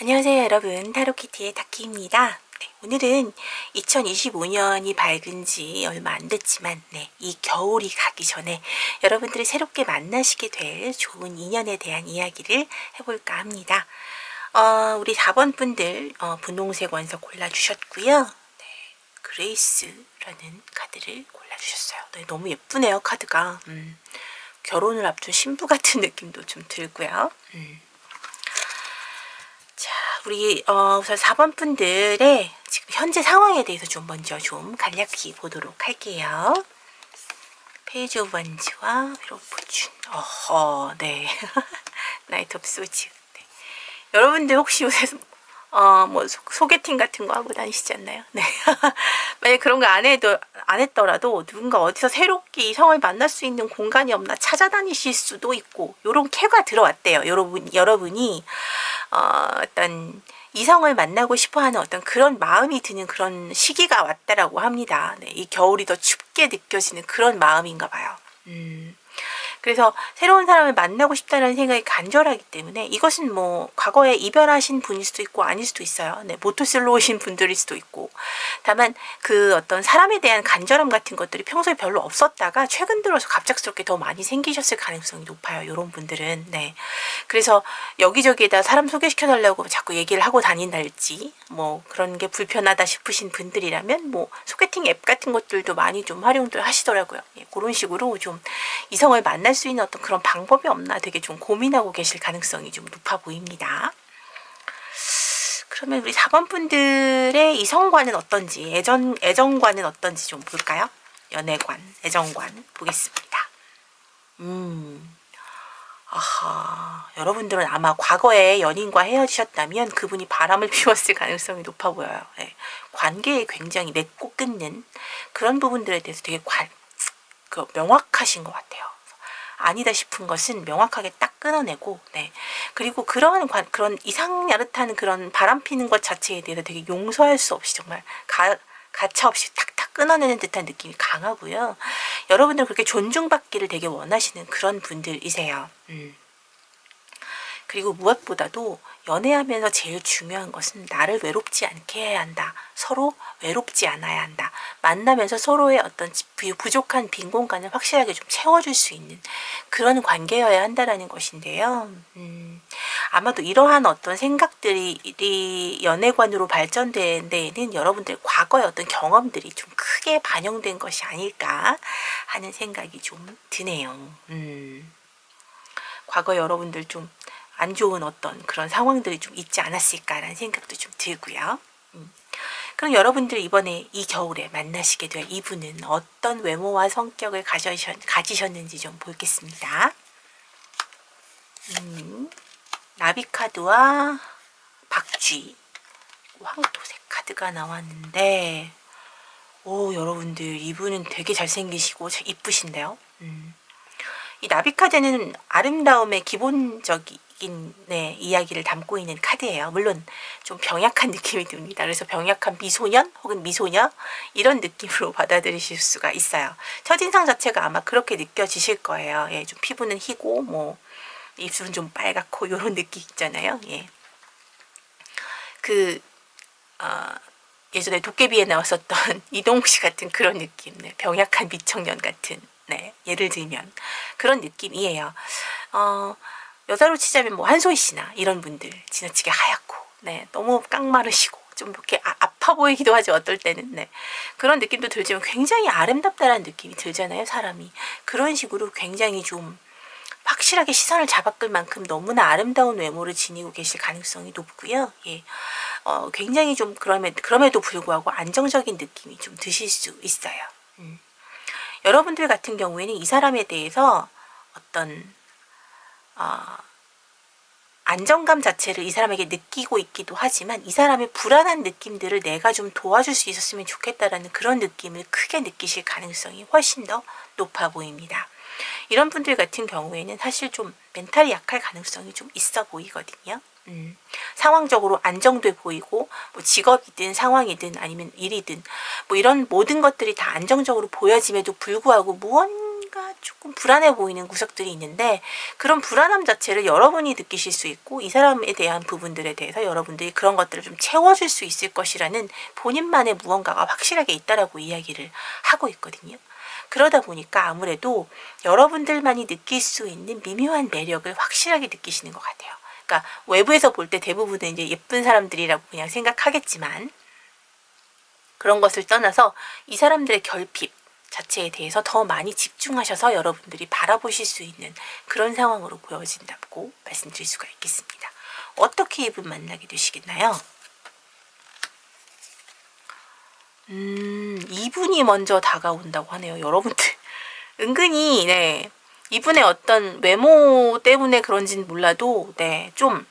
안녕하세요 여러분, 타로키티의 타키입니다. 네, 오늘은 2025년이 밝은 지 얼마 안 됐지만 이 겨울이 가기 전에 여러분들이 새롭게 만나시게 될 좋은 인연에 대한 이야기를 해볼까 합니다. 우리 4번 분들 분홍색 원석 골라주셨고요. 네, 그레이스라는 카드를 골라주셨어요. 네, 너무 예쁘네요 카드가. 결혼을 앞둔 신부 같은 느낌도 좀 들고요. 자, 우리 우선 4번 분들의 지금 현재 상황에 대해서 좀 먼저 좀 간략히 보도록 할게요. 페이지 오브 원즈와 휘로 포춘. 네. 나이트 오브 소즈. 네. 여러분들 혹시 요새 뭐 소개팅 같은 거 하고 다니시지 않나요? 네. 만약 그런 거 안 했더라도 누군가 어디서 새롭게 이성을 만날 수 있는 공간이 없나 찾아다니실 수도 있고, 요런 쾌가 들어왔대요. 여러분이 어떤 이성을 만나고 싶어하는 어떤 그런 마음이 드는 그런 시기가 왔다라고 합니다. 네, 이 겨울이 더 춥게 느껴지는 그런 마음인가 봐요. 그래서 새로운 사람을 만나고 싶다는 생각이 간절하기 때문에 이것은 뭐 과거에 이별하신 분일 수도 있고 아닐 수도 있어요. 네, 모토슬로 오신 분들일 수도 있고. 다만 그 어떤 사람에 대한 간절함 같은 것들이 평소에 별로 없었다가 최근 들어서 갑작스럽게 더 많이 생기셨을 가능성이 높아요. 이런 분들은. 네. 그래서 여기저기에다 사람 소개시켜달라고 자꾸 얘기를 하고 다닌달지 뭐 그런 게 불편하다 싶으신 분들이라면 뭐 소개팅 앱 같은 것들도 많이 좀 활용들 하시더라고요. 예, 그런 식으로 좀 이성을 만날 수 있는 어떤 그런 방법이 없나 되게 좀 고민하고 계실 가능성이 좀 높아 보입니다. 그러면 우리 4번 분들의 이성관은 어떤지, 애정관은 어떤지 좀 볼까요? 연애관, 애정관 보겠습니다. 아하, 여러분들은 아마 과거에 연인과 헤어지셨다면 그분이 바람을 피웠을 가능성이 높아 보여요. 네. 관계에 굉장히 맺고 끊는 그런 부분들에 대해서 되게 명확하신 것 같아요. 아니다 싶은 것은 명확하게 딱 끊어내고, 네. 그리고 그런 이상야릇한 그런 바람 피는 것 자체에 대해서 되게 용서할 수 없이 정말 가차 없이 탁탁 끊어내는 듯한 느낌이 강하고요. 여러분들은 그렇게 존중받기를 되게 원하시는 그런 분들이세요. 그리고 무엇보다도 연애하면서 제일 중요한 것은 나를 외롭지 않게 해야 한다. 서로 외롭지 않아야 한다. 만나면서 서로의 어떤 부족한 빈 공간을 확실하게 좀 채워줄 수 있는 그런 관계여야 한다라는 것인데요. 아마도 이러한 어떤 생각들이 연애관으로 발전된 데에는 여러분들 과거의 어떤 경험들이 좀 크게 반영된 것이 아닐까 하는 생각이 좀 드네요. 과거 여러분들 좀 안 좋은 어떤 그런 상황들이 좀 있지 않았을까라는 생각도 좀 들고요. 그럼 여러분들 이번에 이 겨울에 만나시게 될 이분은 어떤 외모와 성격을 가지셨는지 좀 보겠습니다. 나비카드와 박쥐, 황토색 카드가 나왔는데 여러분들 이분은 되게 잘생기시고 이쁘신데요. 이 나비카드는 아름다움의 기본적인 이야기를 담고 있는 카드예요. 물론 좀 병약한 느낌이 듭니다. 그래서 병약한 미소년 혹은 미소녀 이런 느낌으로 받아들이실 수가 있어요. 첫인상 자체가 아마 그렇게 느껴지실 거예요. 예, 좀 피부는 희고 뭐 입술은 좀 빨갛고 이런 느낌 있잖아요. 예. 예전에 도깨비에 나왔었던 이동욱 씨 같은 그런 느낌, 네, 병약한 미청년 같은, 네, 예를 들면 그런 느낌이에요. 여자로 치자면 뭐 한소희 씨나 이런 분들 지나치게 하얗고, 네, 너무 깡마르시고 좀 이렇게 아파 보이기도 하죠. 어떨 때는, 네, 그런 느낌도 들지만 굉장히 아름답다라는 느낌이 들잖아요. 사람이 그런 식으로 굉장히 좀 확실하게 시선을 잡아끌 만큼 너무나 아름다운 외모를 지니고 계실 가능성이 높고요. 예. 굉장히 좀 그럼에도 불구하고 안정적인 느낌이 좀 드실 수 있어요. 여러분들 같은 경우에는 이 사람에 대해서 어떤 안정감 자체를 이 사람에게 느끼고 있기도 하지만 이 사람의 불안한 느낌들을 내가 좀 도와줄 수 있었으면 좋겠다라는 그런 느낌을 크게 느끼실 가능성이 훨씬 더 높아 보입니다. 이런 분들 같은 경우에는 사실 좀 멘탈이 약할 가능성이 좀 있어 보이거든요. 상황적으로 안정돼 보이고 뭐 직업이든 상황이든 아니면 일이든 뭐 이런 모든 것들이 다 안정적으로 보여짐에도 불구하고 무언가 조금 불안해 보이는 구석들이 있는데 그런 불안함 자체를 여러분이 느끼실 수 있고 이 사람에 대한 부분들에 대해서 여러분들이 그런 것들을 좀 채워줄 수 있을 것이라는 본인만의 무언가가 확실하게 있다라고 이야기를 하고 있거든요. 그러다 보니까 아무래도 여러분들만이 느낄 수 있는 미묘한 매력을 확실하게 느끼시는 것 같아요. 그러니까 외부에서 볼 때 대부분은 이제 예쁜 사람들이라고 그냥 생각하겠지만 그런 것을 떠나서 이 사람들의 결핍 자체에 대해서 더 많이 집중하셔서 여러분들이 바라보실 수 있는 그런 상황으로 보여진다고 말씀드릴 수가 있겠습니다. 어떻게 이분 만나게 되시겠나요? 이분이 먼저 다가온다고 하네요. 여러분들 은근히 네, 이분의 어떤 외모 때문에 그런지는 몰라도 네, 좀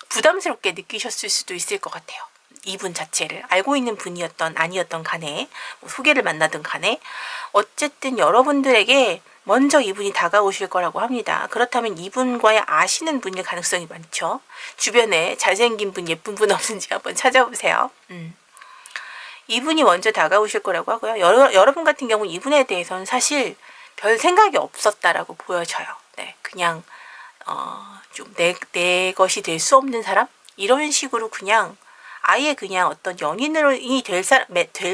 부담스럽게 느끼셨을 수도 있을 것 같아요. 이분 자체를 알고 있는 분이었던 아니었던 간에 뭐 소개를 만나든 간에 어쨌든 여러분들에게 먼저 이분이 다가오실 거라고 합니다. 그렇다면 이분과의 아시는 분일 가능성이 많죠. 주변에 잘생긴 분, 예쁜 분 없는지 한번 찾아보세요. 이분이 먼저 다가오실 거라고 하고요. 여러분 같은 경우 이분에 대해서는 사실 별 생각이 없었다라고 보여져요. 네, 그냥 좀 내 것이 될 수 없는 사람? 이런 식으로 그냥 아예 그냥 어떤 연인이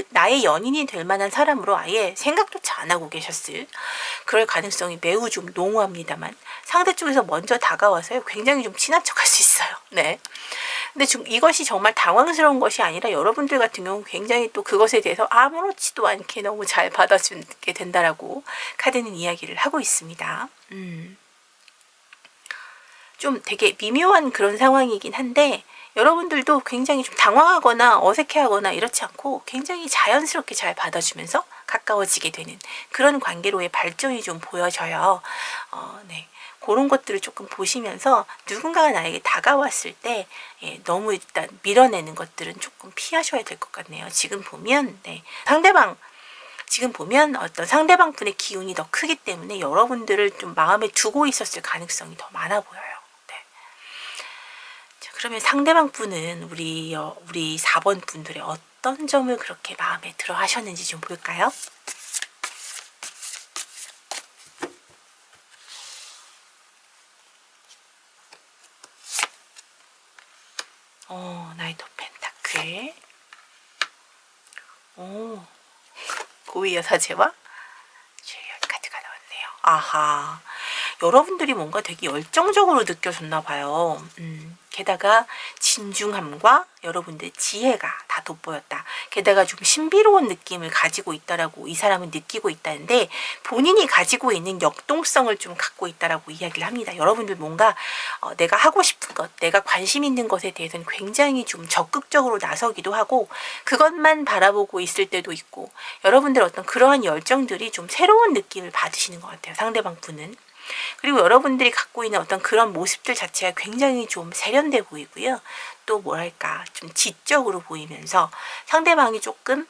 나의 연인이 될 만한 사람으로 아예 생각조차 안 하고 계셨을 그럴 가능성이 매우 좀 농후합니다만 상대 쪽에서 먼저 다가와서요. 굉장히 좀 친한 척 할 수 있어요. 네. 근데 이것이 정말 당황스러운 것이 아니라 여러분들 같은 경우 굉장히 또 그것에 대해서 아무렇지도 않게 너무 잘 받아주게 된다라고 카드는 이야기를 하고 있습니다. 좀 되게 미묘한 그런 상황이긴 한데 여러분들도 굉장히 좀 당황하거나 어색해하거나 이렇지 않고 굉장히 자연스럽게 잘 받아주면서 가까워지게 되는 그런 관계로의 발전이 좀 보여져요. 네. 그런 것들을 조금 보시면서 누군가가 나에게 다가왔을 때 너무 일단 밀어내는 것들은 조금 피하셔야 될 것 같네요. 지금 보면 지금 보면 어떤 상대방 분의 기운이 더 크기 때문에 여러분들을 좀 마음에 두고 있었을 가능성이 더 많아 보여요. 그러면 상대방 분은 우리 4번 분들의 어떤 점을 그렇게 마음에 들어 하셨는지 좀 볼까요? 나이트 오브 펜타클. 고위 여사제와 주의할 카드가 나왔네요. 아하. 여러분들이 뭔가 되게 열정적으로 느껴졌나 봐요. 게다가 진중함과 여러분들의 지혜가 다 돋보였다. 게다가 좀 신비로운 느낌을 가지고 있다라고 이 사람은 느끼고 있다는데 본인이 가지고 있는 역동성을 좀 갖고 있다라고 이야기를 합니다. 여러분들 뭔가 내가 하고 싶은 것, 내가 관심 있는 것에 대해서는 굉장히 좀 적극적으로 나서기도 하고 그것만 바라보고 있을 때도 있고 여러분들 어떤 그러한 열정들이 좀 새로운 느낌을 받으시는 것 같아요. 상대방 분은. 그리고 여러분들이 갖고 있는 어떤 그런 모습들 자체가 굉장히 좀 세련돼 보이고요. 또 뭐랄까 좀 지적으로 보이면서 상대방이 조금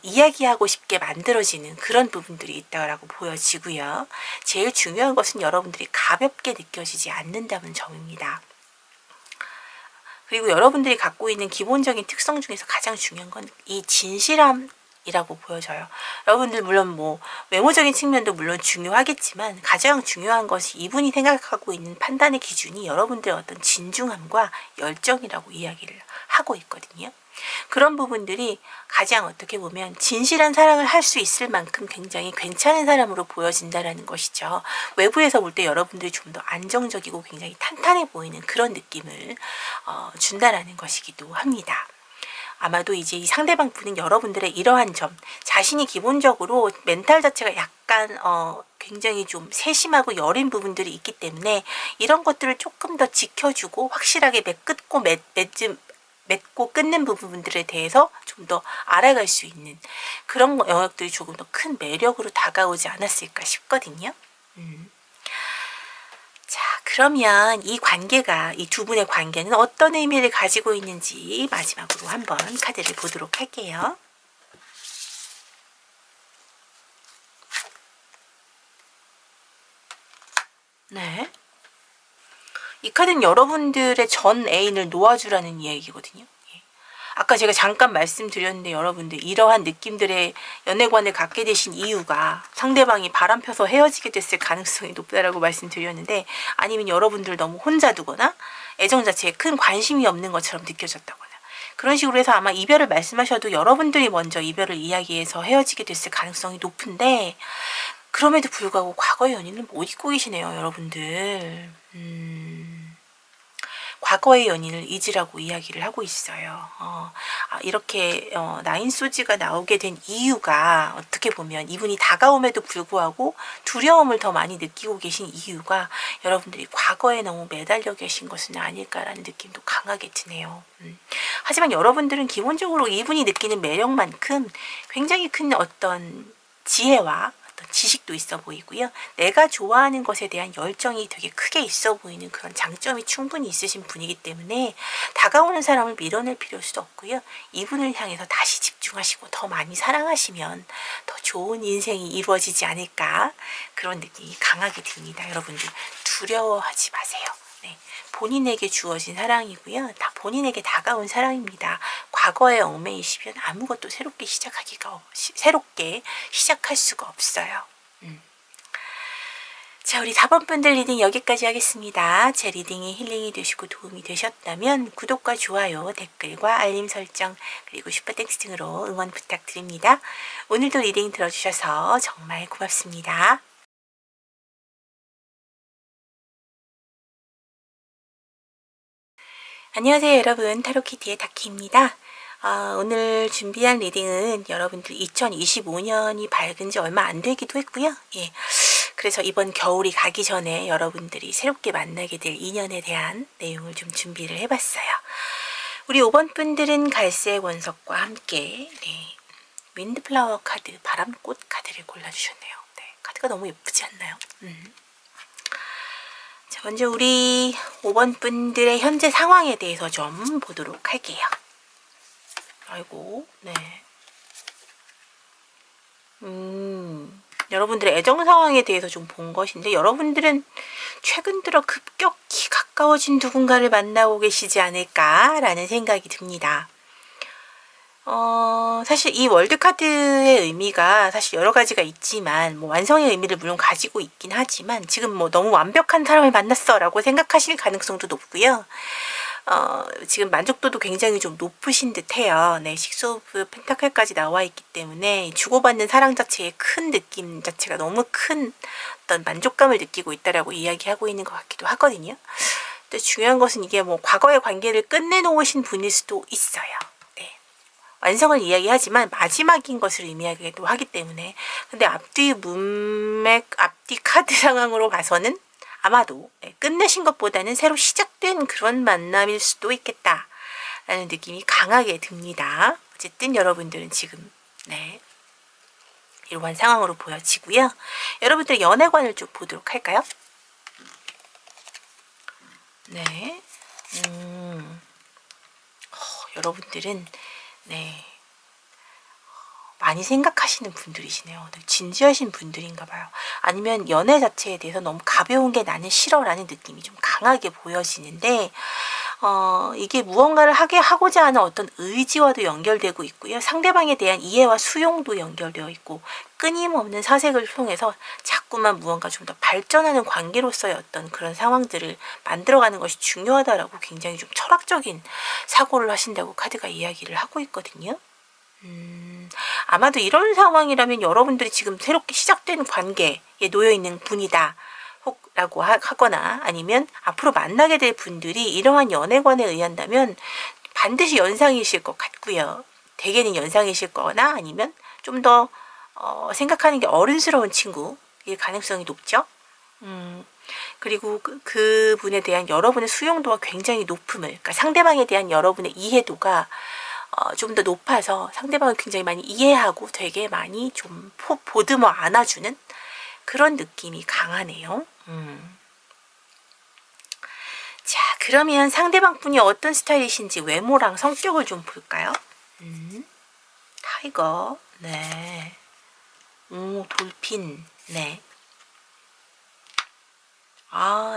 이야기하고 싶게 만들어지는 그런 부분들이 있다고 보여지고요. 제일 중요한 것은 여러분들이 가볍게 느껴지지 않는다는 점입니다. 그리고 여러분들이 갖고 있는 기본적인 특성 중에서 가장 중요한 건 이 진실함 이라고 보여져요. 여러분들 물론 뭐 외모적인 측면도 물론 중요하겠지만 가장 중요한 것이 이분이 생각하고 있는 판단의 기준이 여러분들의 어떤 진중함과 열정이라고 이야기를 하고 있거든요. 그런 부분들이 가장 어떻게 보면 진실한 사랑을 할 수 있을 만큼 굉장히 괜찮은 사람으로 보여진다라는 것이죠. 외부에서 볼 때 여러분들이 좀 더 안정적이고 굉장히 탄탄해 보이는 그런 느낌을 준다라는 것이기도 합니다. 아마도 이제 이 상대방 분은 여러분들의 이러한 점, 자신이 기본적으로 멘탈 자체가 약간 굉장히 좀 세심하고 여린 부분들이 있기 때문에 이런 것들을 조금 더 지켜주고 확실하게 맺고 끊는 부분들에 대해서 좀 더 알아갈 수 있는 그런 영역들이 조금 더 큰 매력으로 다가오지 않았을까 싶거든요. 자, 그러면 이 두 분의 관계는 어떤 의미를 가지고 있는지 마지막으로 한번 카드를 보도록 할게요. 네. 이 카드는 여러분들의 전 애인을 놓아주라는 이야기거든요. 아까 제가 잠깐 말씀드렸는데 여러분들 이러한 느낌들의 연애관을 갖게 되신 이유가 상대방이 바람펴서 헤어지게 됐을 가능성이 높다라고 말씀드렸는데 아니면 여러분들 너무 혼자 두거나 애정 자체에 큰 관심이 없는 것처럼 느껴졌다거나 그런 식으로 해서 아마 이별을 말씀하셔도 여러분들이 먼저 이별을 이야기해서 헤어지게 됐을 가능성이 높은데 그럼에도 불구하고 과거의 연인을 못 잊고 계시네요. 여러분들. 과거의 연인을 잊으라고 이야기를 하고 있어요. 이렇게 나인 소지가 나오게 된 이유가 어떻게 보면 이분이 다가옴에도 불구하고 두려움을 더 많이 느끼고 계신 이유가 여러분들이 과거에 너무 매달려 계신 것은 아닐까라는 느낌도 강하게 드네요. 하지만 여러분들은 기본적으로 이분이 느끼는 매력만큼 굉장히 큰 어떤 지혜와 어떤 지식도 있어 보이고요. 내가 좋아하는 것에 대한 열정이 되게 크게 있어 보이는 그런 장점이 충분히 있으신 분이기 때문에 다가오는 사람을 밀어낼 필요도 없고요. 이분을 향해서 다시 집중하시고 더 많이 사랑하시면 더 좋은 인생이 이루어지지 않을까, 그런 느낌이 강하게 듭니다. 여러분들 두려워하지 마세요. 네, 본인에게 주어진 사랑이고요. 다 본인에게 다가온 사랑입니다. 과거에 얽매이시면 아무것도 새롭게 시작할 수가 없어요. 자, 우리 4번 분들 리딩 여기까지 하겠습니다. 제 리딩이 힐링이 되시고 도움이 되셨다면 구독과 좋아요, 댓글과 알림 설정, 그리고 슈퍼땡스 등으로 응원 부탁드립니다. 오늘도 리딩 들어주셔서 정말 고맙습니다. 안녕하세요 여러분, 타로키티의 다키입니다. 오늘 준비한 리딩은 여러분들 2025년이 밝은 지 얼마 안 되기도 했고요. 예, 그래서 이번 겨울이 가기 전에 여러분들이 새롭게 만나게 될 인연에 대한 내용을 좀 준비를 해봤어요. 우리 5번 분들은 갈색 원석과 함께 윈드플라워 카드, 바람꽃 카드를 골라주셨네요. 네, 카드가 너무 예쁘지 않나요? 자, 먼저 우리 5번 분들의 현재 상황에 대해서 좀 보도록 할게요. 아이고, 네. 여러분들의 애정 상황에 대해서 좀 본 것인데, 여러분들은 최근 들어 급격히 가까워진 누군가를 만나고 계시지 않을까라는 생각이 듭니다. 사실 이 월드카드의 의미가 사실 여러 가지가 있지만, 뭐 완성의 의미를 물론 가지고 있긴 하지만, 지금 뭐 너무 완벽한 사람을 만났어 라고 생각하실 가능성도 높고요. 지금 만족도도 굉장히 좀 높으신 듯 해요. 네, 식스 오브 펜타클까지 나와 있기 때문에 주고받는 사랑 자체의 큰 느낌 자체가 너무 큰 어떤 만족감을 느끼고 있다라고 이야기하고 있는 것 같기도 하거든요. 근데 중요한 것은 이게 뭐 과거의 관계를 끝내놓으신 분일 수도 있어요. 완성을 이야기하지만 마지막인 것을 의미하기도 하기 때문에, 근데 앞뒤 문맥, 앞뒤 카드 상황으로 봐서는 아마도 끝내신 것보다는 새로 시작된 그런 만남일 수도 있겠다 라는 느낌이 강하게 듭니다. 어쨌든 여러분들은 지금 이러한 상황으로 보여지고요. 여러분들의 연애관을 좀 보도록 할까요? 네, 여러분들은 많이 생각하시는 분들이시네요. 진지하신 분들인가 봐요. 아니면 연애 자체에 대해서 너무 가벼운 게 나는 싫어라는 느낌이 좀 강하게 보여지는데, 이게 무언가를 하고자 하는 어떤 의지와도 연결되고 있고요. 상대방에 대한 이해와 수용도 연결되어 있고, 끊임없는 사색을 통해서 자꾸만 무언가 좀 더 발전하는 관계로서의 어떤 그런 상황들을 만들어가는 것이 중요하다라고 굉장히 좀 철학적인 사고를 하신다고 카드가 이야기를 하고 있거든요. 아마도 이런 상황이라면 여러분들이 지금 새롭게 시작되는 관계에 놓여있는 분이다 라고 하거나, 아니면 앞으로 만나게 될 분들이 이러한 연애관에 의한다면 반드시 연상이실 것 같고요. 대개는 연상이실 거나, 아니면 좀 더 생각하는 게 어른스러운 친구일 가능성이 높죠. 그리고 그 분에 대한 여러분의 수용도가 굉장히 높음을, 그러니까 상대방에 대한 여러분의 이해도가 좀 더 높아서 상대방을 굉장히 많이 이해하고 되게 많이 좀 보듬어 안아주는 그런 느낌이 강하네요. 자, 그러면 상대방 분이 어떤 스타일이신지 외모랑 성격을 좀 볼까요? 타이거, 네. 돌핀, 네.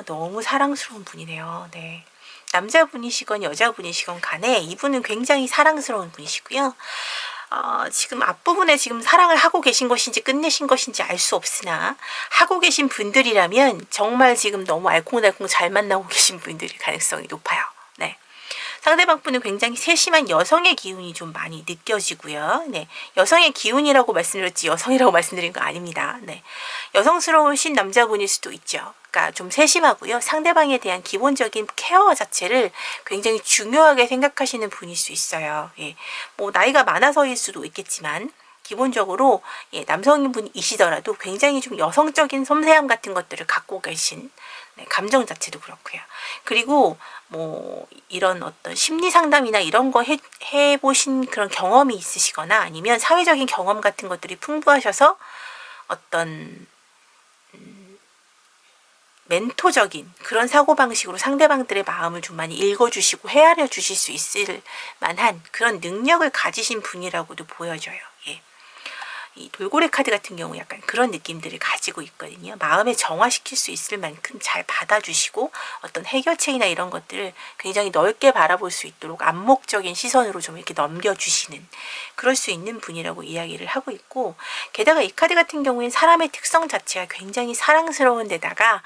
너무 사랑스러운 분이네요. 네. 남자분이시건 여자분이시건 간에 이분은 굉장히 사랑스러운 분이시고요. 지금 앞부분에 지금 사랑을 하고 계신 것인지 끝내신 것인지 알 수 없으나, 하고 계신 분들이라면 정말 지금 너무 알콩달콩 잘 만나고 계신 분들일 가능성이 높아요. 네. 상대방 분은 굉장히 세심한 여성의 기운이 좀 많이 느껴지고요. 네. 여성의 기운이라고 말씀드렸지 여성이라고 말씀드린 거 아닙니다. 네. 여성스러우신 남자분일 수도 있죠. 그러니까 좀 세심하고요. 상대방에 대한 기본적인 케어 자체를 굉장히 중요하게 생각하시는 분일 수 있어요. 예. 뭐 나이가 많아서일 수도 있겠지만 기본적으로 남성분이시더라도 굉장히 좀 여성적인 섬세함 같은 것들을 갖고 계신 감정 자체도 그렇고요. 그리고 뭐 이런 어떤 심리 상담이나 이런 거 해보신 그런 경험이 있으시거나, 아니면 사회적인 경험 같은 것들이 풍부하셔서 어떤 멘토적인 그런 사고방식으로 상대방들의 마음을 좀 많이 읽어주시고 헤아려 주실 수 있을 만한 그런 능력을 가지신 분이라고도 보여져요. 예. 이 돌고래 카드 같은 경우 약간 그런 느낌들을 가지고 있거든요. 마음에 정화시킬 수 있을 만큼 잘 받아주시고 어떤 해결책이나 이런 것들을 굉장히 넓게 바라볼 수 있도록 암묵적인 시선으로 좀 이렇게 넘겨주시는 그럴 수 있는 분이라고 이야기를 하고 있고, 게다가 이 카드 같은 경우에는 사람의 특성 자체가 굉장히 사랑스러운 데다가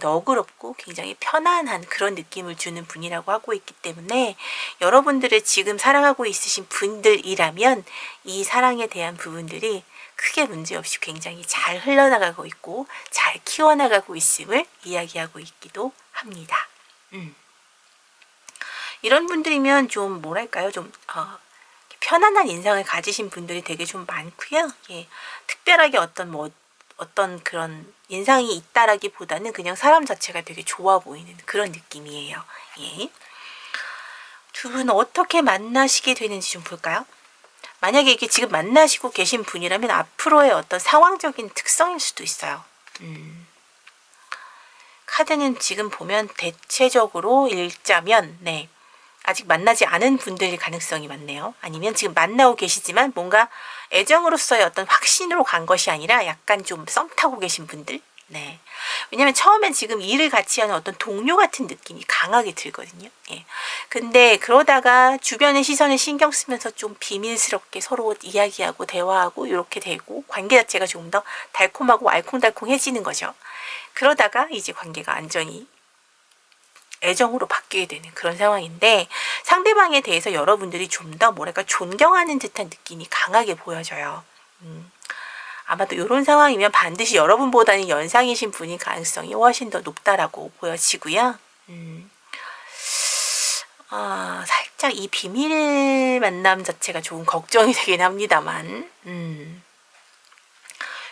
너그럽고 굉장히 편안한 그런 느낌을 주는 분이라고 하고 있기 때문에 여러분들을 지금 사랑하고 있으신 분들이라면 이 사랑에 대한 부분들이 크게 문제없이 굉장히 잘 흘러나가고 있고 잘 키워나가고 있음을 이야기하고 있기도 합니다. 이런 분들이면 좀 뭐랄까요, 좀 편안한 인상을 가지신 분들이 되게 좀 많고요. 예, 특별하게 어떤 그런 인상이 있다라기보다는 그냥 사람 자체가 되게 좋아 보이는 그런 느낌이에요. 예. 두 분 어떻게 만나시게 되는지 좀 볼까요? 만약에 이게 지금 만나시고 계신 분이라면 앞으로의 어떤 상황적인 특성일 수도 있어요. 카드는 지금 보면 대체적으로 읽자면 아직 만나지 않은 분들일 가능성이 많네요. 아니면 지금 만나고 계시지만 뭔가 애정으로서의 어떤 확신으로 간 것이 아니라 약간 좀 썸 타고 계신 분들. 왜냐면 처음엔 지금 일을 같이 하는 어떤 동료 같은 느낌이 강하게 들거든요. 예. 근데 그러다가 주변의 시선을 신경 쓰면서 좀 비밀스럽게 서로 이야기하고 대화하고 이렇게 되고 관계 자체가 조금 더 달콤하고 알콩달콩해지는 거죠. 그러다가 이제 관계가 완전히 애정으로 바뀌게 되는 그런 상황인데, 상대방에 대해서 여러분들이 좀 더 뭐랄까 존경하는 듯한 느낌이 강하게 보여져요. 아마도 이런 상황이면 반드시 여러분보다는 연상이신 분일 가능성이 훨씬 더 높다라고 보여지고요. 살짝 이 비밀 만남 자체가 조금 걱정이 되긴 합니다만,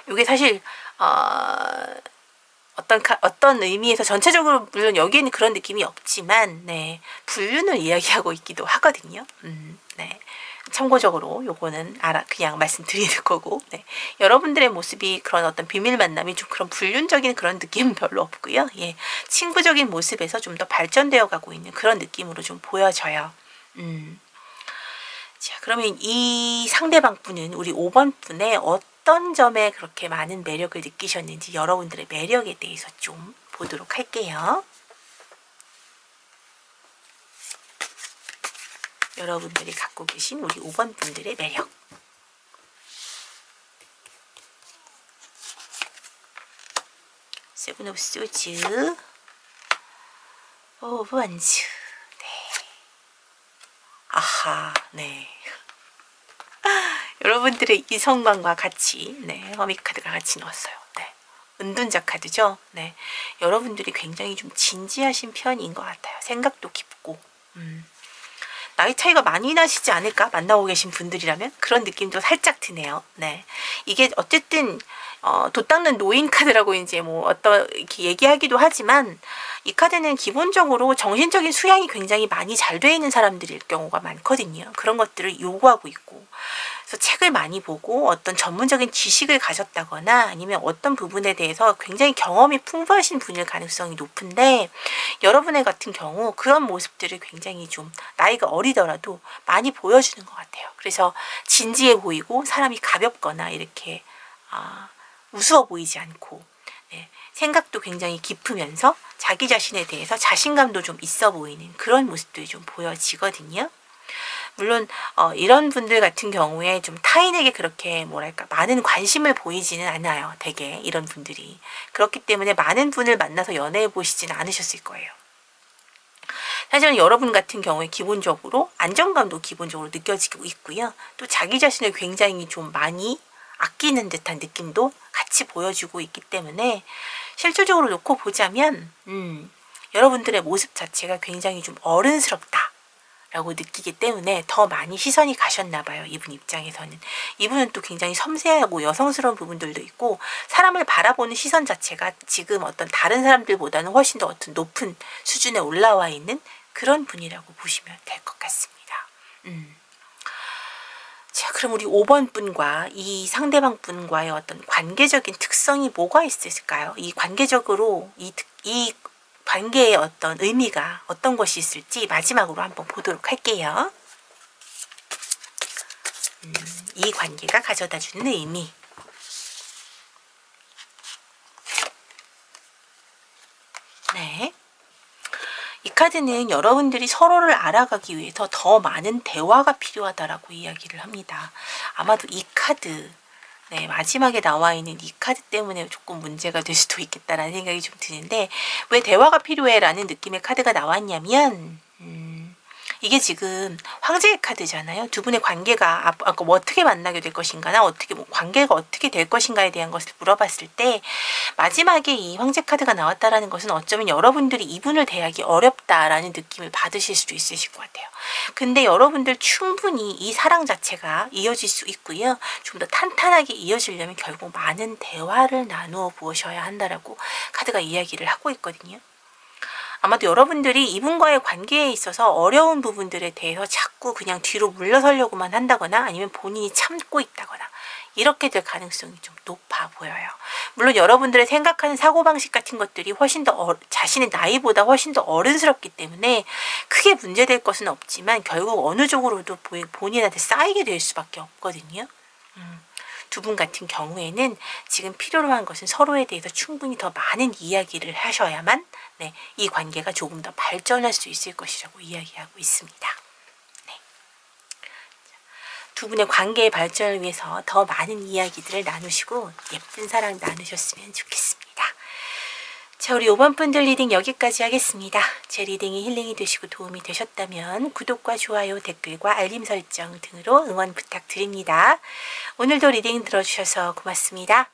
이게 사실 어떤 의미에서 전체적으로 물론 여기에는 그런 느낌이 없지만 불륜을 이야기하고 있기도 하거든요. 참고적으로 요거는 그냥 말씀드리는 거고, 여러분들의 모습이 그런 어떤 비밀 만남이 좀 그런 불륜적인 그런 느낌은 별로 없고요. 예, 친구적인 모습에서 좀 더 발전되어 가고 있는 그런 느낌으로 좀 보여져요. 자, 그러면 이 상대방 분은 우리 5번 분의 어떤 점에 그렇게 많은 매력을 느끼셨는지 여러분들의 매력에 대해서 좀 보도록 할게요. 여러분들이 갖고 계신 우리 5번 분들의 매력. 세븐 오브 소즈, 오브 원즈. 아하, 여러분들의 이성관과 같이 허미카드가 같이 넣었어요. 은둔자 카드죠. 여러분들이 굉장히 좀 진지하신 편인 것 같아요. 생각도 깊고 나이 차이가 많이 나시지 않을까? 만나고 계신 분들이라면 그런 느낌도 살짝 드네요. 이게 어쨌든 돛 닦는 노인 카드라고 이제 이렇게 얘기하기도 하지만, 이 카드는 기본적으로 정신적인 수양이 굉장히 많이 잘 돼 있는 사람들일 경우가 많거든요. 그런 것들을 요구하고 있고, 그래서 책을 많이 보고 어떤 전문적인 지식을 가졌다거나 아니면 어떤 부분에 대해서 굉장히 경험이 풍부하신 분일 가능성이 높은데, 여러분의 같은 경우 그런 모습들을 굉장히 좀 나이가 어리더라도 많이 보여주는 것 같아요. 그래서 진지해 보이고 사람이 가볍거나 이렇게 우스워 보이지 않고 생각도 굉장히 깊으면서 자기 자신에 대해서 자신감도 좀 있어 보이는 그런 모습들이 좀 보여지거든요. 물론 이런 분들 같은 경우에 좀 타인에게 그렇게 뭐랄까 많은 관심을 보이지는 않아요. 되게 이런 분들이. 그렇기 때문에 많은 분을 만나서 연애해 보시지는 않으셨을 거예요. 사실은 여러분 같은 경우에 기본적으로 안정감도 기본적으로 느껴지고 있고요. 또 자기 자신을 굉장히 좀 많이 아끼는 듯한 느낌도 같이 보여주고 있기 때문에 실질적으로 놓고 보자면 여러분들의 모습 자체가 굉장히 좀 어른스럽다 라고 느끼기 때문에 더 많이 시선이 가셨나 봐요. 이분 입장에서는. 이분은 또 굉장히 섬세하고 여성스러운 부분들도 있고, 사람을 바라보는 시선 자체가 지금 어떤 다른 사람들보다는 훨씬 더 어떤 높은 수준에 올라와 있는 그런 분이라고 보시면 될 것 같습니다. 자, 그럼 우리 5번 분과 이 상대방 분과의 어떤 관계적인 특성이 뭐가 있을까요? 이 관계적으로 이 관계의 어떤 의미가 어떤 것이 있을지 마지막으로 한번 보도록 할게요. 이 관계가 가져다 주는 의미. 네. 이 카드는 여러분들이 서로를 알아가기 위해서 더 많은 대화가 필요하다라고 이야기를 합니다. 아마도 이 카드, 네, 마지막에 나와 있는 이 카드 때문에 조금 문제가 될 수도 있겠다라는 생각이 좀 드는데, 왜 대화가 필요해? 라는 느낌의 카드가 나왔냐면, 이게 지금 황제의 카드잖아요. 두 분의 관계가 아까 뭐 어떻게 만나게 될 것인가나 어떻게 뭐 관계가 어떻게 될 것인가에 대한 것을 물어봤을 때 마지막에 이 황제 카드가 나왔다라는 것은 어쩌면 여러분들이 이분을 대하기 어렵다라는 느낌을 받으실 수도 있으실 것 같아요. 근데 여러분들 충분히 이 사랑 자체가 이어질 수 있고요. 좀 더 탄탄하게 이어지려면 결국 많은 대화를 나누어 보셔야 한다라고 카드가 이야기를 하고 있거든요. 아마도 여러분들이 이분과의 관계에 있어서 어려운 부분들에 대해서 자꾸 그냥 뒤로 물러서려고만 한다거나 아니면 본인이 참고 있다거나 이렇게 될 가능성이 좀 높아 보여요. 물론 여러분들의 생각하는 사고방식 같은 것들이 훨씬 더 자신의 나이보다 훨씬 더 어른스럽기 때문에 크게 문제될 것은 없지만 결국 어느 쪽으로도 본인한테 쌓이게 될 수밖에 없거든요. 두 분 같은 경우에는 지금 필요로 한 것은 서로에 대해서 충분히 더 많은 이야기를 하셔야만 네, 이 관계가 조금 더 발전할 수 있을 것이라고 이야기하고 있습니다. 네. 두 분의 관계의 발전을 위해서 더 많은 이야기들을 나누시고 예쁜 사랑 나누셨으면 좋겠습니다. 자, 우리 5번 분들 리딩 여기까지 하겠습니다. 제 리딩이 힐링이 되시고 도움이 되셨다면 구독과 좋아요, 댓글과 알림 설정 등으로 응원 부탁드립니다. 오늘도 리딩 들어주셔서 고맙습니다.